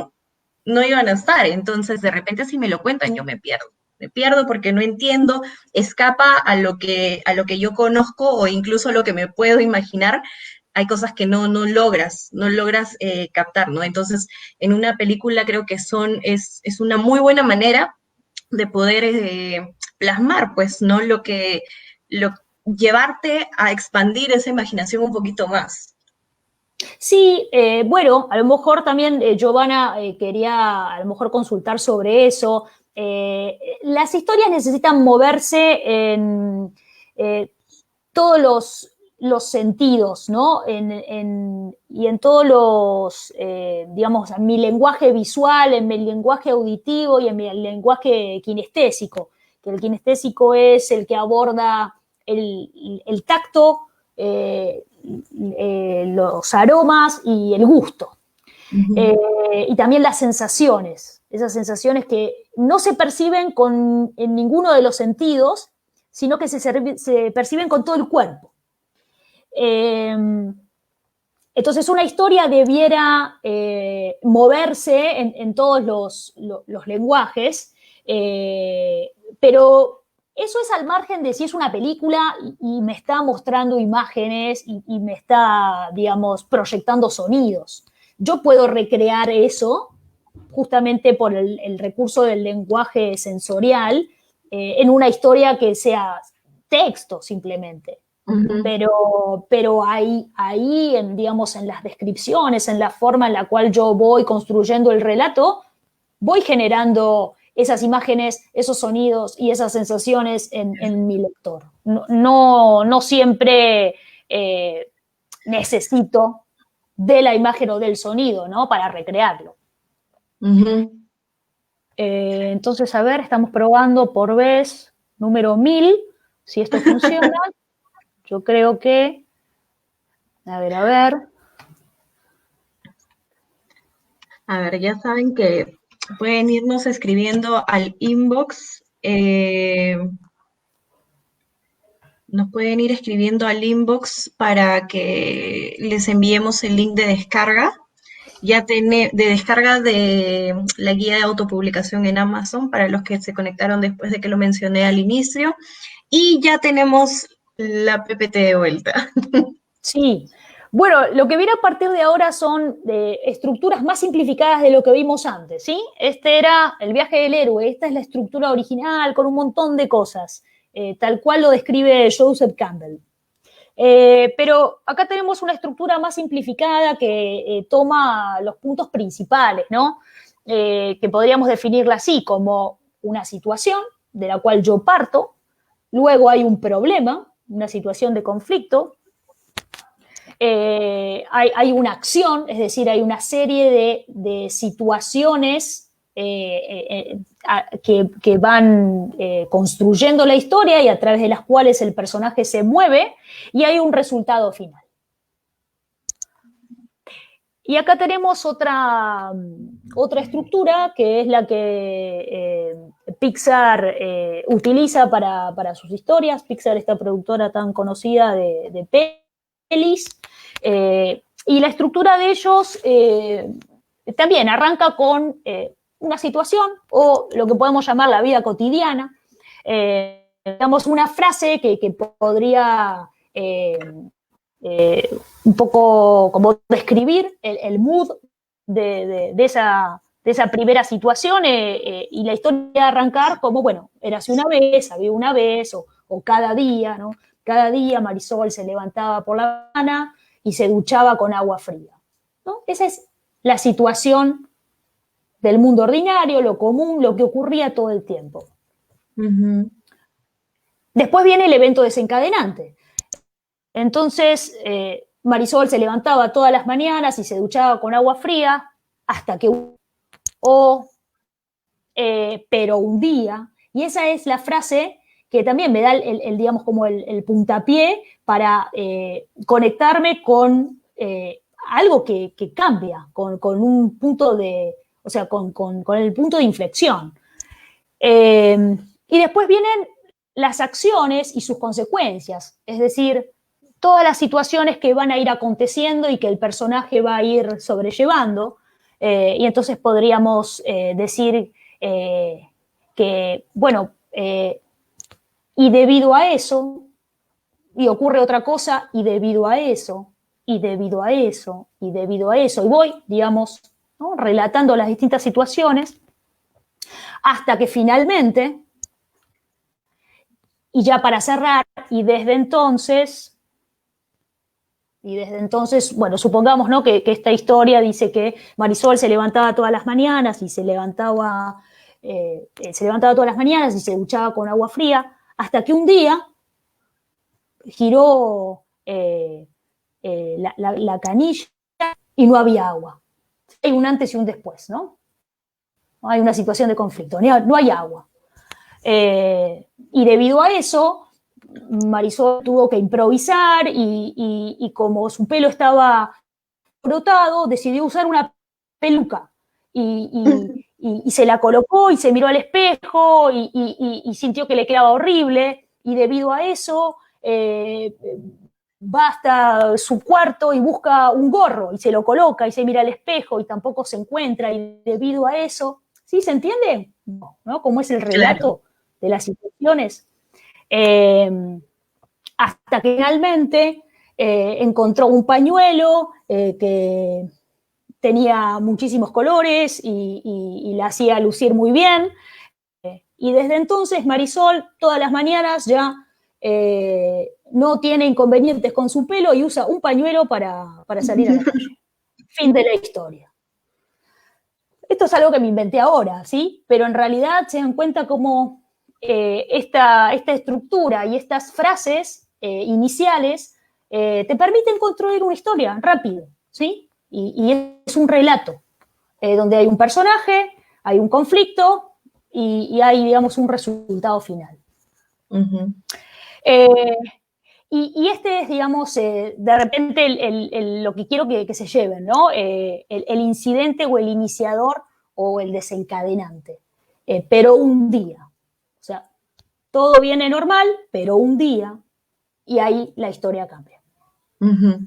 Speaker 1: no iban a estar. Entonces, de repente, si me lo cuentan, yo me pierdo. me pierdo porque no entiendo, escapa a lo que yo conozco o incluso a lo que me puedo imaginar. Hay cosas que no logras captar, ¿no? Entonces, en una película creo que es una muy buena manera de poder plasmar, pues, ¿no? Llevarte a expandir esa imaginación un poquito más.
Speaker 2: Sí, bueno, a lo mejor también Giovanna quería a lo mejor consultar sobre eso. Las historias necesitan moverse en todos los sentidos, ¿no? Y en todos los, digamos, en mi lenguaje visual, en mi lenguaje auditivo y en mi lenguaje kinestésico, que el kinestésico es el que aborda el tacto, los aromas y el gusto.
Speaker 1: Ujú.
Speaker 2: Y también las sensaciones, esas sensaciones que no se perciben en ninguno de los sentidos, sino que se perciben con todo el cuerpo. Entonces, una historia debiera moverse en todos los lenguajes, pero eso es al margen de si es una película y me está mostrando imágenes y me está, digamos, proyectando sonidos. Yo puedo recrear eso justamente por el recurso del lenguaje sensorial en una historia que sea texto simplemente.
Speaker 1: Ujú.
Speaker 2: Pero ahí digamos, en las descripciones, en la forma en la cual yo voy construyendo el relato, voy generando esas imágenes, esos sonidos y esas sensaciones en mi lector. No siempre necesito de la imagen o del sonido, ¿no? Para recrearlo.
Speaker 1: Ujú.
Speaker 2: Entonces, a ver, estamos probando por vez número 1000, si esto funciona. Yo creo que, a ver.
Speaker 1: A ver, ya saben que pueden irnos escribiendo al inbox. Nos pueden ir escribiendo al inbox para que les enviemos el link de descarga. De descarga de la guía de autopublicación en Amazon para los que se conectaron después de que lo mencioné al inicio. Y ya tenemos la PPT de vuelta.
Speaker 2: Sí. Bueno, lo que viene a partir de ahora son estructuras más simplificadas de lo que vimos antes, ¿sí? Este era el viaje del héroe, esta es la estructura original con un montón de cosas, tal cual lo describe Joseph Campbell. Pero acá tenemos una estructura más simplificada que toma los puntos principales, ¿no? Que podríamos definirla así, como una situación de la cual yo parto, luego hay un problema, una situación de conflicto, hay una acción, es decir, hay una serie de situaciones que van construyendo la historia y a través de las cuales el personaje se mueve y hay un resultado final. Y acá tenemos otra estructura que es la que Pixar utiliza para sus historias. Pixar, esta productora tan conocida de pelis. Y la estructura de ellos también arranca con una situación o lo que podemos llamar la vida cotidiana. Digamos, una frase que podría un poco como describir el mood de esa primera situación y la historia arrancar como, bueno, érase una vez, había una vez, o cada día, ¿no? Cada día Marisol se levantaba por la mañana y se duchaba con agua fría, ¿no? Esa es la situación del mundo ordinario, lo común, lo que ocurría todo el tiempo.
Speaker 1: Ujú.
Speaker 2: Después viene el evento desencadenante. Entonces, Marisol se levantaba todas las mañanas y se duchaba con agua fría hasta que pero un día, y esa es la frase que también me da digamos, como el puntapié para conectarme con algo que cambia, con un punto de, o sea, con el punto de inflexión. Y después vienen las acciones y sus consecuencias, es decir, todas las situaciones que van a ir aconteciendo y que el personaje va a ir sobrellevando. Y entonces podríamos decir bueno, y debido a eso, y ocurre otra cosa, y debido a eso, y debido a eso, y debido a eso, y voy, digamos, ¿no?, relatando las distintas situaciones, hasta que finalmente, y ya para cerrar, y desde entonces, bueno, supongamos, ¿no?, que esta historia dice que Marisol se levantaba todas las mañanas y se levantaba todas las mañanas y se duchaba con agua fría, hasta que un día giró la canilla y no había agua. Hay un antes y un después, ¿no? Hay una situación de conflicto, no hay agua. Y debido a eso, Marisol tuvo que improvisar y como su pelo estaba brotado, decidió usar una peluca y se la colocó y se miró al espejo y sintió que le quedaba horrible y debido a eso va hasta su cuarto y busca un gorro y se lo coloca y se mira al espejo y tampoco se encuentra y debido a eso, ¿sí se entiende? ¿No? ¿Cómo es el relato de las situaciones? Hasta que finalmente encontró un pañuelo que tenía muchísimos colores y la hacía lucir muy bien. Y desde entonces Marisol todas las mañanas ya no tiene inconvenientes con su pelo y usa un pañuelo para salir a la calle. Fin de la historia. Esto es algo que me inventé ahora, ¿sí? Pero en realidad se dan cuenta cómo esta estructura y estas frases iniciales te permiten construir una historia rápido, ¿sí? Y es un relato donde hay un personaje, hay un conflicto y hay, digamos, un resultado final. Uh-huh. Y este es, digamos, de repente lo que quiero que se lleven, ¿no? El incidente o el iniciador o el desencadenante. Pero un día. O sea, todo viene normal, pero un día, y ahí la historia cambia. Uh-huh.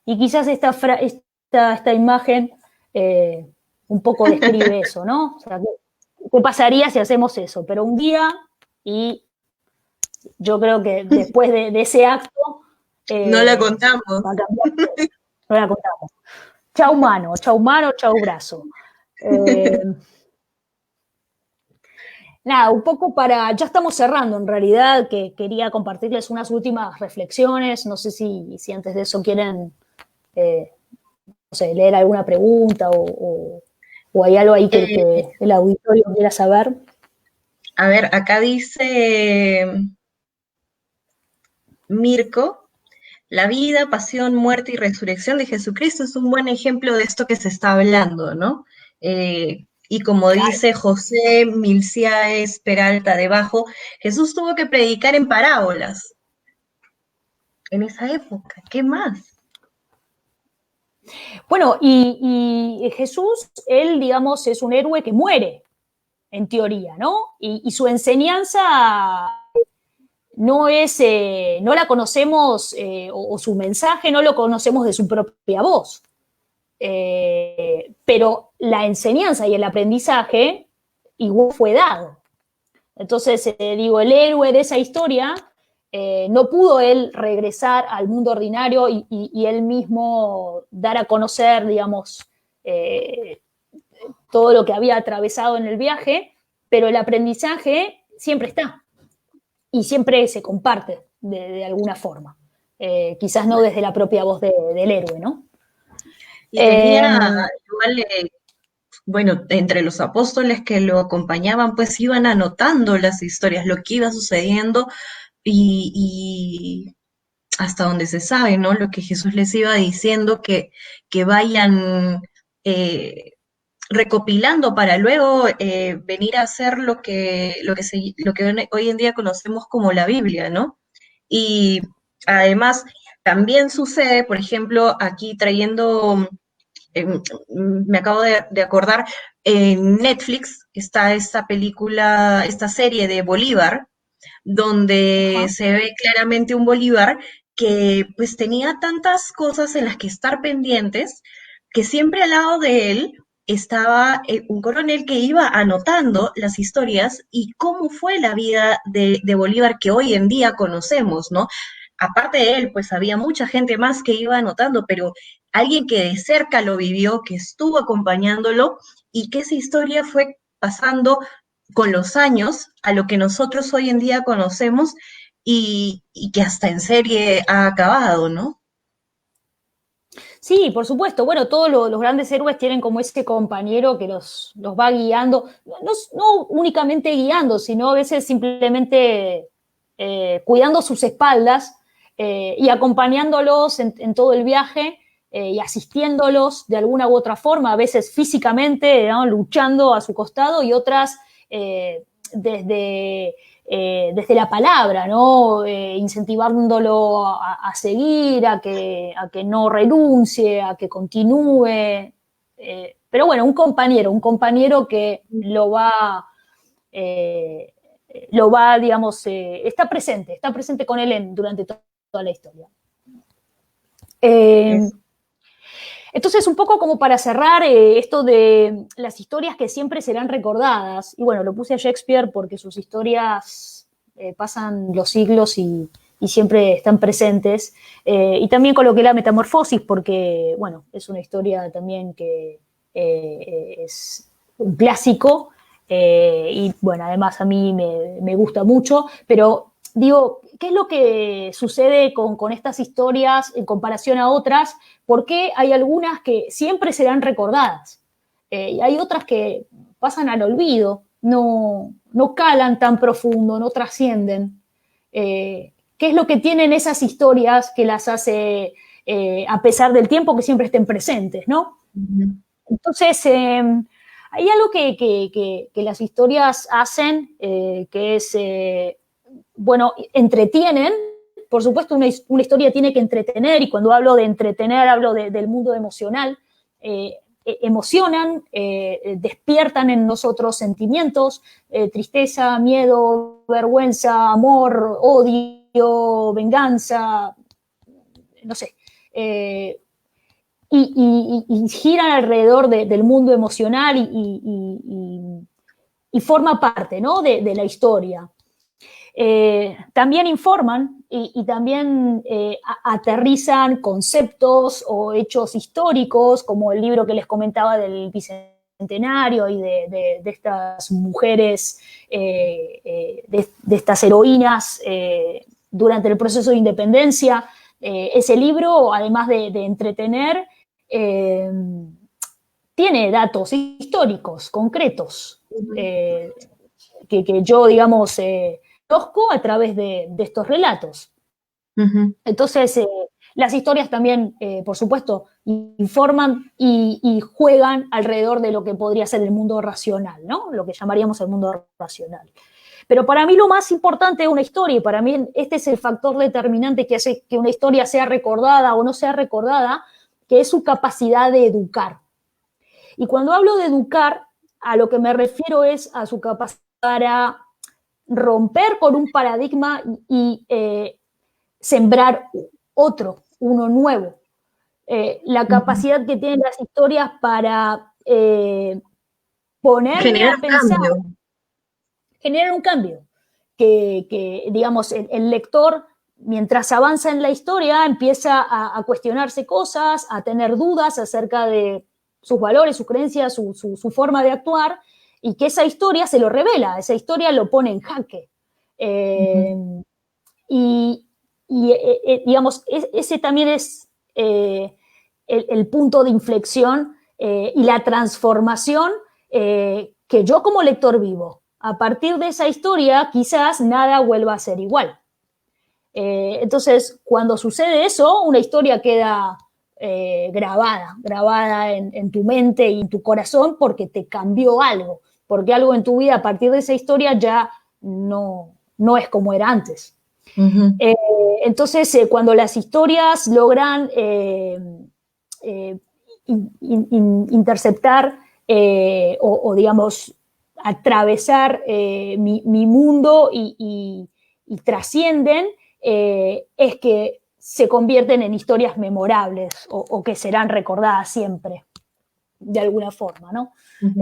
Speaker 2: Y quizás esta imagen un poco describe eso, ¿no? O sea, ¿qué pasaría si hacemos eso? Pero un día y yo creo que después de ese acto...
Speaker 1: no la contamos.
Speaker 2: No la contamos. Chau mano, chau brazo. Nada, un poco ya estamos cerrando en realidad, que quería compartirles unas últimas reflexiones. No sé si antes de eso quieren, no sé, leer alguna pregunta o hay algo ahí que el auditorio quiera saber.
Speaker 1: A ver, acá dice Mirko, la vida, pasión, muerte y resurrección de Jesucristo es un buen ejemplo de esto que se está hablando, ¿no? Y como dice José Milciáez Peralta debajo, Jesús tuvo que predicar en parábolas en esa época. ¿Qué más?
Speaker 2: Bueno, y Jesús, él, digamos, es un héroe que muere, en teoría, ¿no? Y su enseñanza no la conocemos, o su mensaje no lo conocemos de su propia voz. Pero la enseñanza y el aprendizaje igual fue dado. Entonces, digo, el héroe de esa historia no pudo él regresar al mundo ordinario y él mismo dar a conocer, digamos, todo lo que había atravesado en el viaje, pero el aprendizaje siempre está y siempre se comparte de alguna forma. Quizás no desde la propia voz del héroe, ¿no?
Speaker 1: Y tenía igual, bueno, entre los apóstoles que lo acompañaban, pues iban anotando las historias, lo que iba sucediendo y hasta donde se sabe, ¿no? Lo que Jesús les iba diciendo, que vayan recopilando para luego venir a hacer lo que hoy en día conocemos como la Biblia, ¿no? Y además también sucede, por ejemplo, aquí trayendo, me acabo de acordar, en Netflix está esta película, esta serie de Bolívar, donde se ve claramente un Bolívar que pues tenía tantas cosas en las que estar pendientes, que siempre al lado de él estaba un coronel que iba anotando las historias y cómo fue la vida de Bolívar que hoy en día conocemos, ¿no? Aparte de él, pues había mucha gente más que iba anotando, pero alguien que de cerca lo vivió, que estuvo acompañándolo y que esa historia fue pasando con los años a lo que nosotros hoy en día conocemos y que hasta en serie ha acabado, ¿no?
Speaker 2: Sí, por supuesto. Bueno, todos los grandes héroes tienen como ese compañero que los va guiando, no únicamente guiando, sino a veces simplemente cuidando sus espaldas y acompañándolos en todo el viaje y asistiéndolos de alguna u otra forma, a veces físicamente, ¿no? Luchando a su costado y otras desde desde la palabra, ¿no? Incentivándolo a seguir, a que no renuncie, a que continúe. Pero bueno, un compañero que digamos, está presente con él durante toda la historia.
Speaker 1: Es,
Speaker 2: Entonces, un poco como para cerrar esto de las historias que siempre serán recordadas, y bueno, lo puse a Shakespeare porque sus historias pasan los siglos y siempre están presentes, y también coloqué la Metamorfosis porque, bueno, es una historia también que es un clásico, y bueno, además a mí me gusta mucho, pero digo, ¿qué es lo que sucede con estas historias en comparación a otras? Porque hay algunas que siempre serán recordadas y hay otras que pasan al olvido, no calan tan profundo, no trascienden. ¿Qué es lo que tienen esas historias que las hace, a pesar del tiempo, que siempre estén presentes, ¿no? Entonces, hay algo que las historias hacen, que es, bueno, entretienen. Por supuesto, una historia tiene que entretener, y cuando hablo de entretener, hablo del mundo emocional. Emocionan, despiertan en nosotros sentimientos, tristeza, miedo, vergüenza, amor, odio, venganza, no sé. Y giran alrededor del mundo emocional y forma parte, ¿no? de la historia. También informan y también aterrizan conceptos o hechos históricos, como el libro que les comentaba del Bicentenario y de estas mujeres, de estas heroínas durante el proceso de independencia. Ese libro, además de entretener, tiene datos históricos concretos que yo, digamos, conozco a través de estos relatos. Entonces, las historias también, por supuesto, informan y juegan alrededor de lo que podría ser el mundo racional, ¿no? Lo que llamaríamos el mundo racional. Pero para mí lo más importante de una historia, y para mí este es el factor determinante que hace que una historia sea recordada o no sea recordada, que es su capacidad de educar. Y cuando hablo de educar, a lo que me refiero es a su capacidad para romper con un paradigma y sembrar uno nuevo. La capacidad que tienen las historias para ponerme
Speaker 1: generar
Speaker 2: a
Speaker 1: un
Speaker 2: pensar,
Speaker 1: cambio.
Speaker 2: generar un cambio. Que digamos, el lector, mientras avanza en la historia, empieza a cuestionarse cosas, a tener dudas acerca de sus valores, sus creencias, su forma de actuar, y que esa historia se lo revela, esa historia lo pone en jaque. Y, digamos, ese también es el punto de inflexión y la transformación que yo como lector vivo. A partir de esa historia, quizás nada vuelva a ser igual. Entonces, cuando sucede eso, una historia queda grabada en tu mente y en tu corazón porque te cambió algo, porque algo en tu vida a partir de esa historia ya no es como era antes. Entonces, cuando las historias logran interceptar digamos, atravesar mi mundo y trascienden, es que se convierten en historias memorables o que serán recordadas siempre. de alguna forma, ¿no?
Speaker 1: Ujú.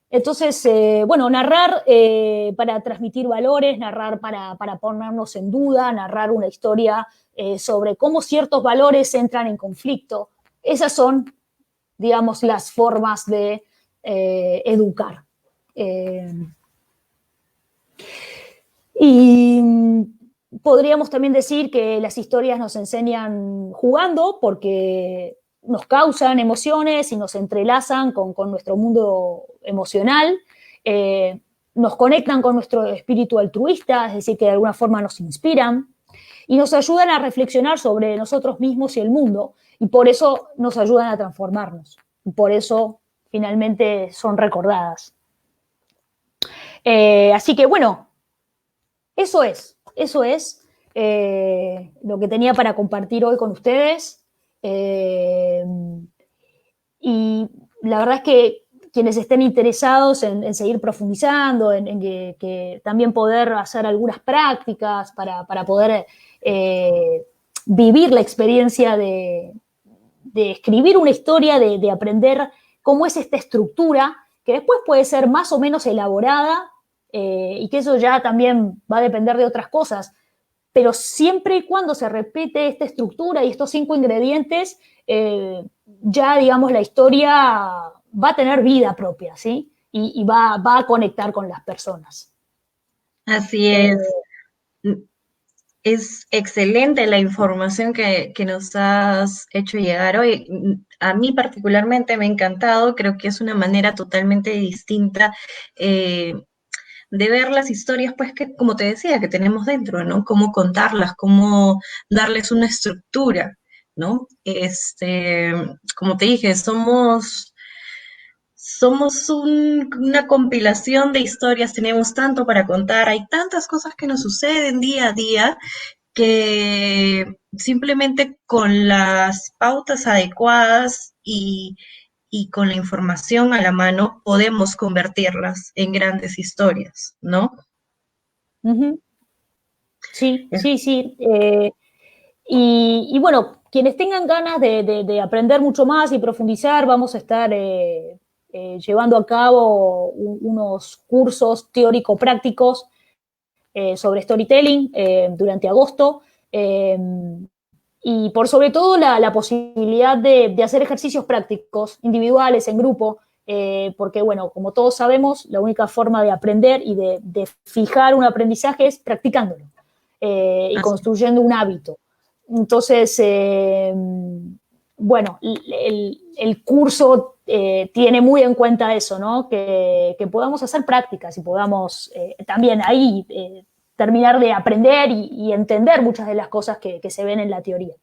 Speaker 2: Entonces, bueno, narrar para transmitir valores, narrar para ponernos en duda, narrar una historia sobre cómo ciertos valores entran en conflicto. Esas son, digamos, las formas de educar. Eh, y podríamos también decir que las historias nos enseñan jugando porque nos causan emociones y nos entrelazan con nuestro mundo emocional, nos conectan con nuestro espíritu altruista, es decir, que de alguna forma nos inspiran y nos ayudan a reflexionar sobre nosotros mismos y el mundo, y por eso nos ayudan a transformarnos, y por eso finalmente son recordadas. Así que bueno, eso es lo que tenía para compartir hoy con ustedes. Y la verdad es que quienes estén interesados en seguir profundizando, en que también poder hacer algunas prácticas para poder vivir la experiencia de escribir una historia, de aprender cómo es esta estructura, que después puede ser más o menos elaborada, y que eso ya también va a depender de otras cosas, pero siempre y cuando se repite esta estructura y estos 5 ingredientes, ya, digamos, la historia va a tener vida propia, ¿sí? Y va a conectar con las personas.
Speaker 1: Así
Speaker 2: Eh,
Speaker 1: es. Es excelente la información que nos has hecho llegar hoy. A mí particularmente me ha encantado, creo que es una manera totalmente distinta eh, de ver las historias, pues que, como te decía, que tenemos dentro, ¿no? Cómo contarlas, cómo darles una estructura, ¿no? Como te dije, somos una compilación de historias, tenemos tanto para contar, hay tantas cosas que nos suceden día a día que simplemente con las pautas adecuadas y con la información a la mano podemos convertirlas en grandes historias, ¿no?
Speaker 2: uh-huh. Sí,
Speaker 1: Es-
Speaker 2: sí, sí. Y bueno, quienes tengan ganas de aprender mucho más y profundizar, vamos a estar llevando a cabo unos cursos teórico-prácticos sobre storytelling durante agosto. Y por sobre todo la posibilidad de hacer ejercicios prácticos, individuales, en grupo, porque bueno, como todos sabemos, la única forma de aprender y de fijar un aprendizaje es practicándolo y
Speaker 1: así-
Speaker 2: construyendo un hábito. Entonces, bueno, el curso tiene muy en cuenta eso, ¿no? Que podamos hacer prácticas y podamos también ahí terminar de aprender y entender muchas de las cosas que se ven en la teoría.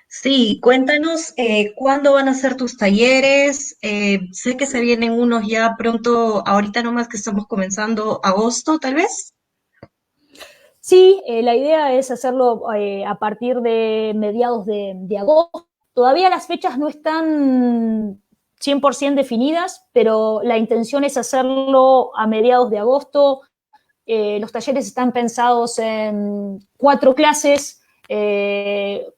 Speaker 1: Sí, cuéntanos cuándo van a ser tus talleres. Sé que se vienen unos ya pronto, ahorita nomás que estamos comenzando agosto, tal vez.
Speaker 2: Sí, la idea es hacerlo a partir de mediados de agosto. Todavía las fechas no están 100% definidas, pero la intención es hacerlo a mediados de agosto. Los talleres están pensados en 4 clases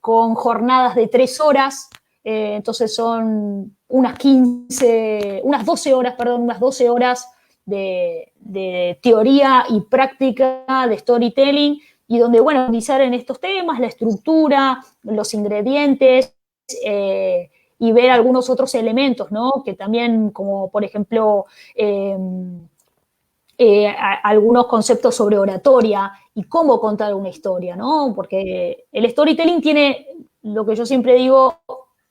Speaker 2: con jornadas de 3 horas. Entonces son unas 12 horas, perdón, unas 12 horas de teoría y práctica de storytelling, y donde, bueno, analizar en estos temas la estructura, los ingredientes, y ver algunos otros elementos, ¿no? Que también, como por ejemplo, algunos conceptos sobre oratoria y cómo contar una historia, ¿no? Porque el storytelling tiene, lo que yo siempre digo,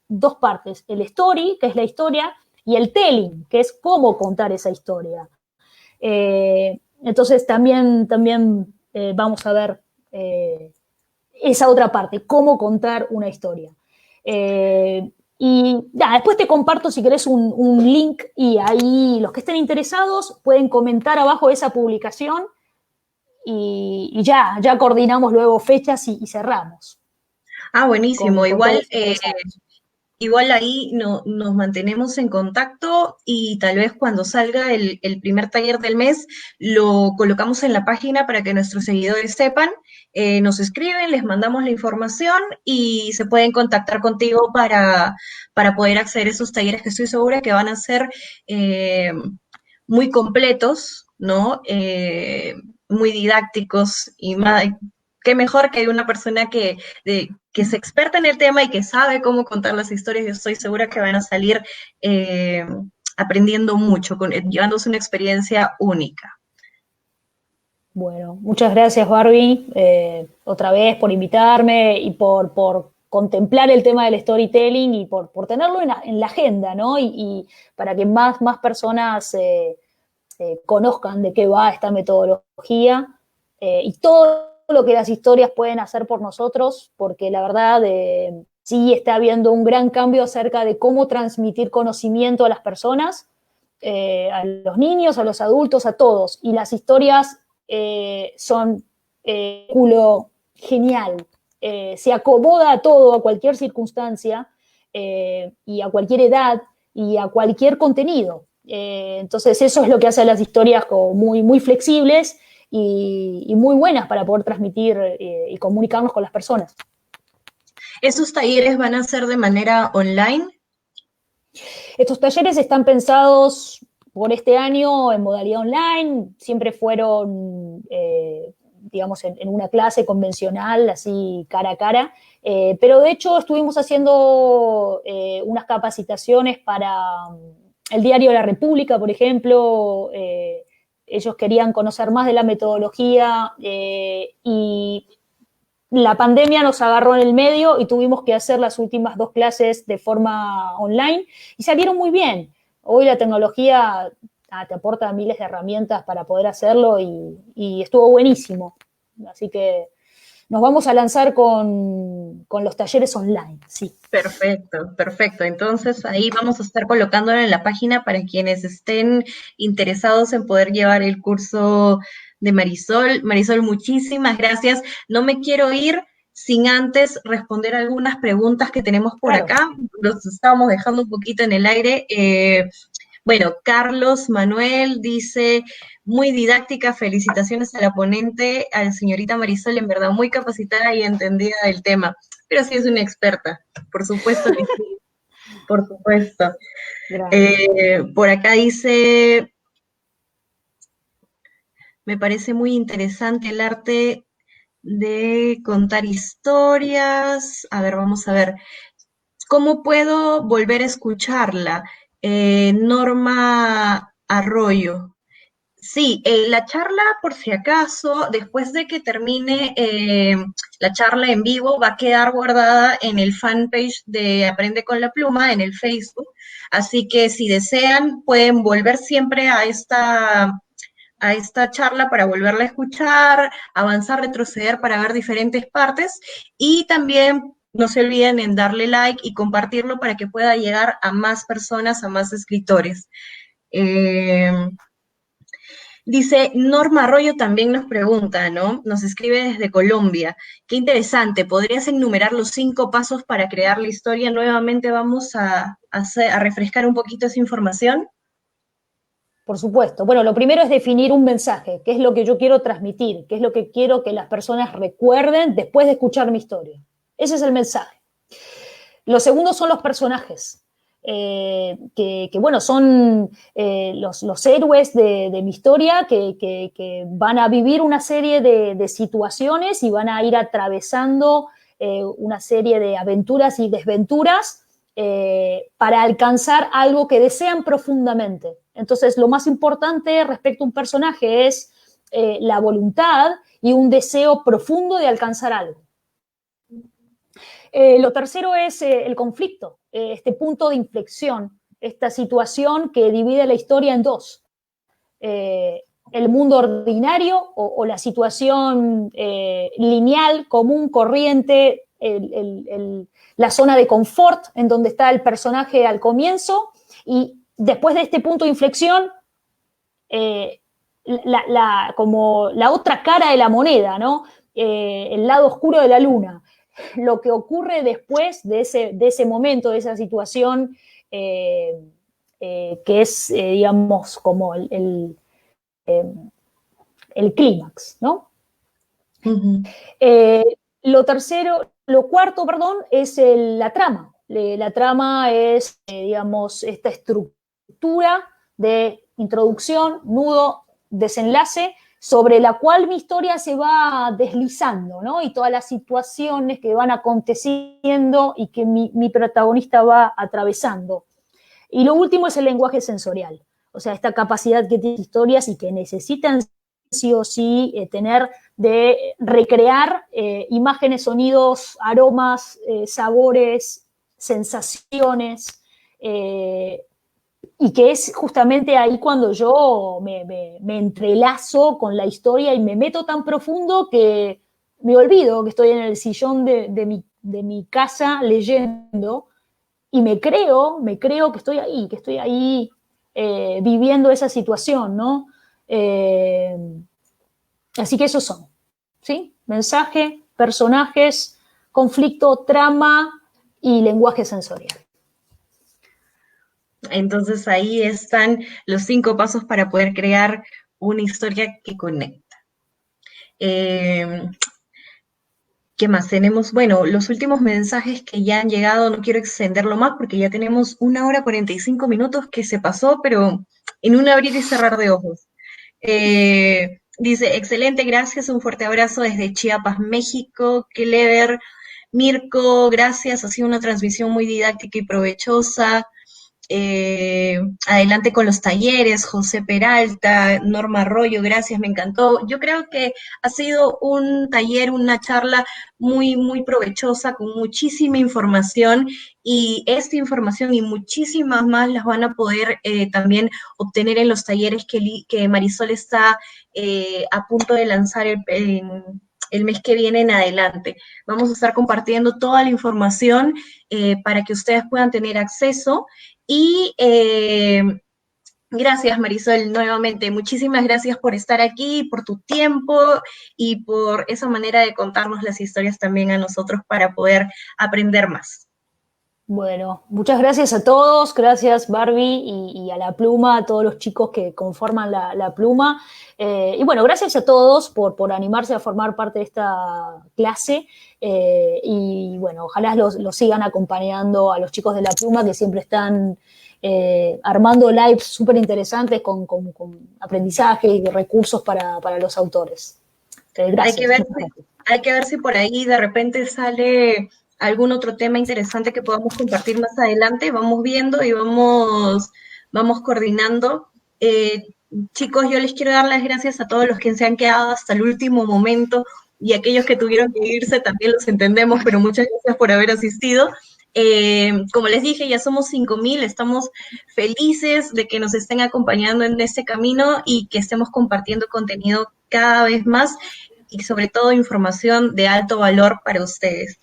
Speaker 2: 2 partes: el story, que es la historia, y el telling, que es cómo contar esa historia. Entonces también vamos a ver esa otra parte, cómo contar una historia. Y después te comparto, si querés, un link, y ahí los que estén interesados pueden comentar abajo esa publicación, y ya coordinamos luego fechas y cerramos
Speaker 1: Ah, buenísimo.
Speaker 2: con todos
Speaker 1: Igual
Speaker 2: los interesados.
Speaker 1: Igual ahí nos mantenemos en contacto y tal vez cuando salga el primer taller del mes lo colocamos en la página para que nuestros seguidores sepan. Nos escriben, les mandamos la información y se pueden contactar contigo para poder acceder a esos talleres que estoy segura que van a ser eh, muy completos, ¿no? Muy didácticos y más, qué mejor que una persona que es experta en el tema y que sabe cómo contar las historias. Yo estoy segura que van a salir eh, aprendiendo mucho, llevándose una experiencia única.
Speaker 2: Bueno, muchas gracias Barbie, otra vez por invitarme y por contemplar el tema del storytelling y por tenerlo en la agenda, ¿no? Y para que más personas conozcan de qué va esta metodología y todo lo que las historias pueden hacer por nosotros, porque la verdad sí está habiendo un gran cambio acerca de cómo transmitir conocimiento a las personas, a los niños, a los adultos, a todos. Y las historias son culo genial. Se acomoda a todo, a cualquier circunstancia y a cualquier edad y a cualquier contenido. Entonces eso es lo que hace a las historias como muy flexibles y muy buenas para poder transmitir y comunicarnos con las personas.
Speaker 1: ¿Esos talleres van a ser de manera online?
Speaker 2: Estos talleres están pensados por este año en modalidad online, siempre fueron, digamos, en una clase convencional, así cara a cara, pero de hecho estuvimos haciendo unas capacitaciones para el diario La República, por ejemplo, ellos querían conocer más de la metodología y la pandemia nos agarró en el medio y tuvimos que hacer las últimas 2 clases de forma online y salieron muy bien. Hoy la tecnología te aporta miles de herramientas para poder hacerlo y estuvo buenísimo. Así que nos vamos a lanzar con los talleres online, sí.
Speaker 1: Perfecto, perfecto. Entonces ahí vamos a estar colocándolo en la página para quienes estén interesados en poder llevar el curso de Marisol. Marisol, muchísimas gracias. No me quiero ir sin antes responder algunas preguntas que tenemos por
Speaker 2: Claro.
Speaker 1: acá. Los estábamos dejando un poquito en el aire. Bueno, Carlos Manuel dice, muy didáctica, felicitaciones a la ponente, a la señorita Marisol, en verdad muy capacitada y entendida del tema, pero sí es una experta, por supuesto que sí, por supuesto. Por acá dice, me parece muy interesante el arte de contar historias. A ver, vamos a ver, ¿cómo puedo volver a escucharla? Norma Arroyo. Sí, la charla, por si acaso, después de que termine la charla en vivo, va a quedar guardada en el fanpage de Aprende con la Pluma, en el Facebook. Así que si desean, pueden volver siempre a esta charla para volverla a escuchar, avanzar, retroceder para ver diferentes partes. Y también no se olviden en darle like y compartirlo para que pueda llegar a más personas, a más escritores. Eh, Dice Norma Arroyo también nos pregunta, ¿no? Nos escribe desde Colombia. Qué interesante, ¿podrías enumerar los 5 pasos para crear la historia? Nuevamente vamos a refrescar un poquito esa información.
Speaker 2: Por supuesto. Bueno, lo primero es definir un mensaje, qué es lo que yo quiero transmitir, qué es lo que quiero que las personas recuerden después de escuchar mi historia. Ese es el mensaje. Lo segundo son los personajes, bueno, son los héroes de mi historia que van a vivir una serie de situaciones y van a ir atravesando una serie de aventuras y desventuras para alcanzar algo que desean profundamente. Entonces, lo más importante respecto a un personaje es la voluntad y un deseo profundo de alcanzar algo. Lo tercero es el conflicto, este punto de inflexión, esta situación que divide la historia en dos. El mundo ordinario o la situación lineal, común, corriente, la zona de confort en donde está el personaje al comienzo y después de este punto de inflexión, como la otra cara de la moneda, ¿no? El lado oscuro de la luna. lo que ocurre después de ese momento, de esa situación, que es, digamos, como el clímax, ¿no?
Speaker 1: Ujú.
Speaker 2: Lo cuarto, perdón, es la trama. La trama es, digamos, esta estructura de introducción, nudo, desenlace, sobre la cual mi historia se va deslizando, ¿no? Y todas las situaciones que van aconteciendo y que mi protagonista va atravesando. Y lo último es el lenguaje sensorial, o sea, esta capacidad que tienen historias y que necesitan sí o sí tener de recrear imágenes, sonidos, aromas, sabores, sensaciones, y que es justamente ahí cuando yo me entrelazo con la historia y me meto tan profundo que me olvido que estoy en el sillón de mi casa leyendo y me creo que estoy ahí viviendo esa situación, ¿no? Eh, Así que esos son, ¿sí? Mensaje, personajes, conflicto, trama y lenguaje sensorial.
Speaker 1: Entonces ahí están los 5 pasos para poder crear una historia que conecta. Eh, ¿Qué más tenemos? Bueno, los últimos mensajes que ya han llegado, no quiero extenderlo más porque ya tenemos 1 hora 45 minutos que se pasó, pero en un abrir y cerrar de ojos. Dice, excelente, gracias, un fuerte abrazo desde Chiapas, México. Clever, Mirko, gracias, ha sido una transmisión muy didáctica y provechosa. Adelante con los talleres, José Peralta, Norma Arroyo, gracias, me encantó. Yo creo que ha sido un taller, una charla muy, muy provechosa, con muchísima información y esta información y muchísimas más las van a poder también obtener en los talleres que Marisol está a punto de lanzar el mes que viene en adelante. Vamos a estar compartiendo toda la información para que ustedes puedan tener acceso. Y gracias, Marisol, nuevamente. Muchísimas gracias por estar aquí, por tu tiempo y por esa manera de contarnos las historias también a nosotros para poder aprender más.
Speaker 2: Bueno, muchas gracias a todos, gracias Barbie y a La Pluma, a todos los chicos que conforman la Pluma. Y bueno, gracias a todos por animarse a formar parte de esta clase. Y bueno, ojalá los sigan acompañando a los chicos de La Pluma que siempre están armando lives súper interesantes con aprendizaje y recursos para los autores. Gracias.
Speaker 1: Hay que ver si por ahí de repente sale algún otro tema interesante que podamos compartir más adelante. Vamos viendo y vamos coordinando. Chicos, yo les quiero dar las gracias a todos los que se han quedado hasta el último momento y aquellos que tuvieron que irse también los entendemos, pero muchas gracias por haber asistido. Como les dije, ya somos 5,000, estamos felices de que nos estén acompañando en este camino y que estemos compartiendo contenido cada vez más y sobre todo información de alto valor para ustedes.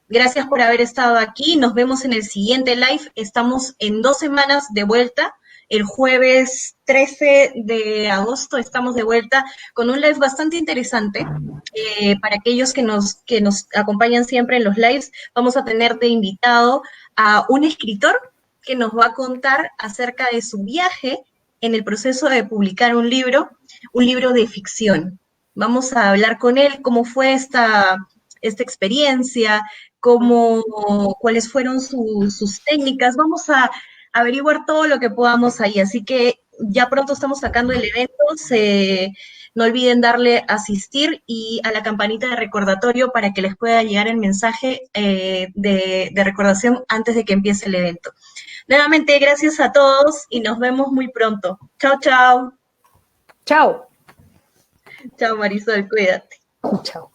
Speaker 1: Gracias por haber estado aquí, nos vemos en el siguiente live, estamos en 2 semanas de vuelta. El jueves 13 de agosto estamos de vuelta con un live bastante interesante. Para aquellos que nos acompañan siempre en los lives, vamos a tener de invitado a un escritor que nos va a contar acerca de su viaje en el proceso de publicar un libro de ficción. Vamos a hablar con él cómo fue esta experiencia, cuáles fueron sus técnicas. Vamos a averiguar todo lo que podamos ahí. Así que ya pronto estamos sacando el evento. No olviden darle asistir y a la campanita de recordatorio para que les pueda llegar el mensaje de recordación antes de que empiece el evento. Nuevamente, gracias a todos y nos vemos muy pronto. Chao, chao.
Speaker 2: Chao.
Speaker 1: Chao, Marisol, cuídate.
Speaker 2: Chao.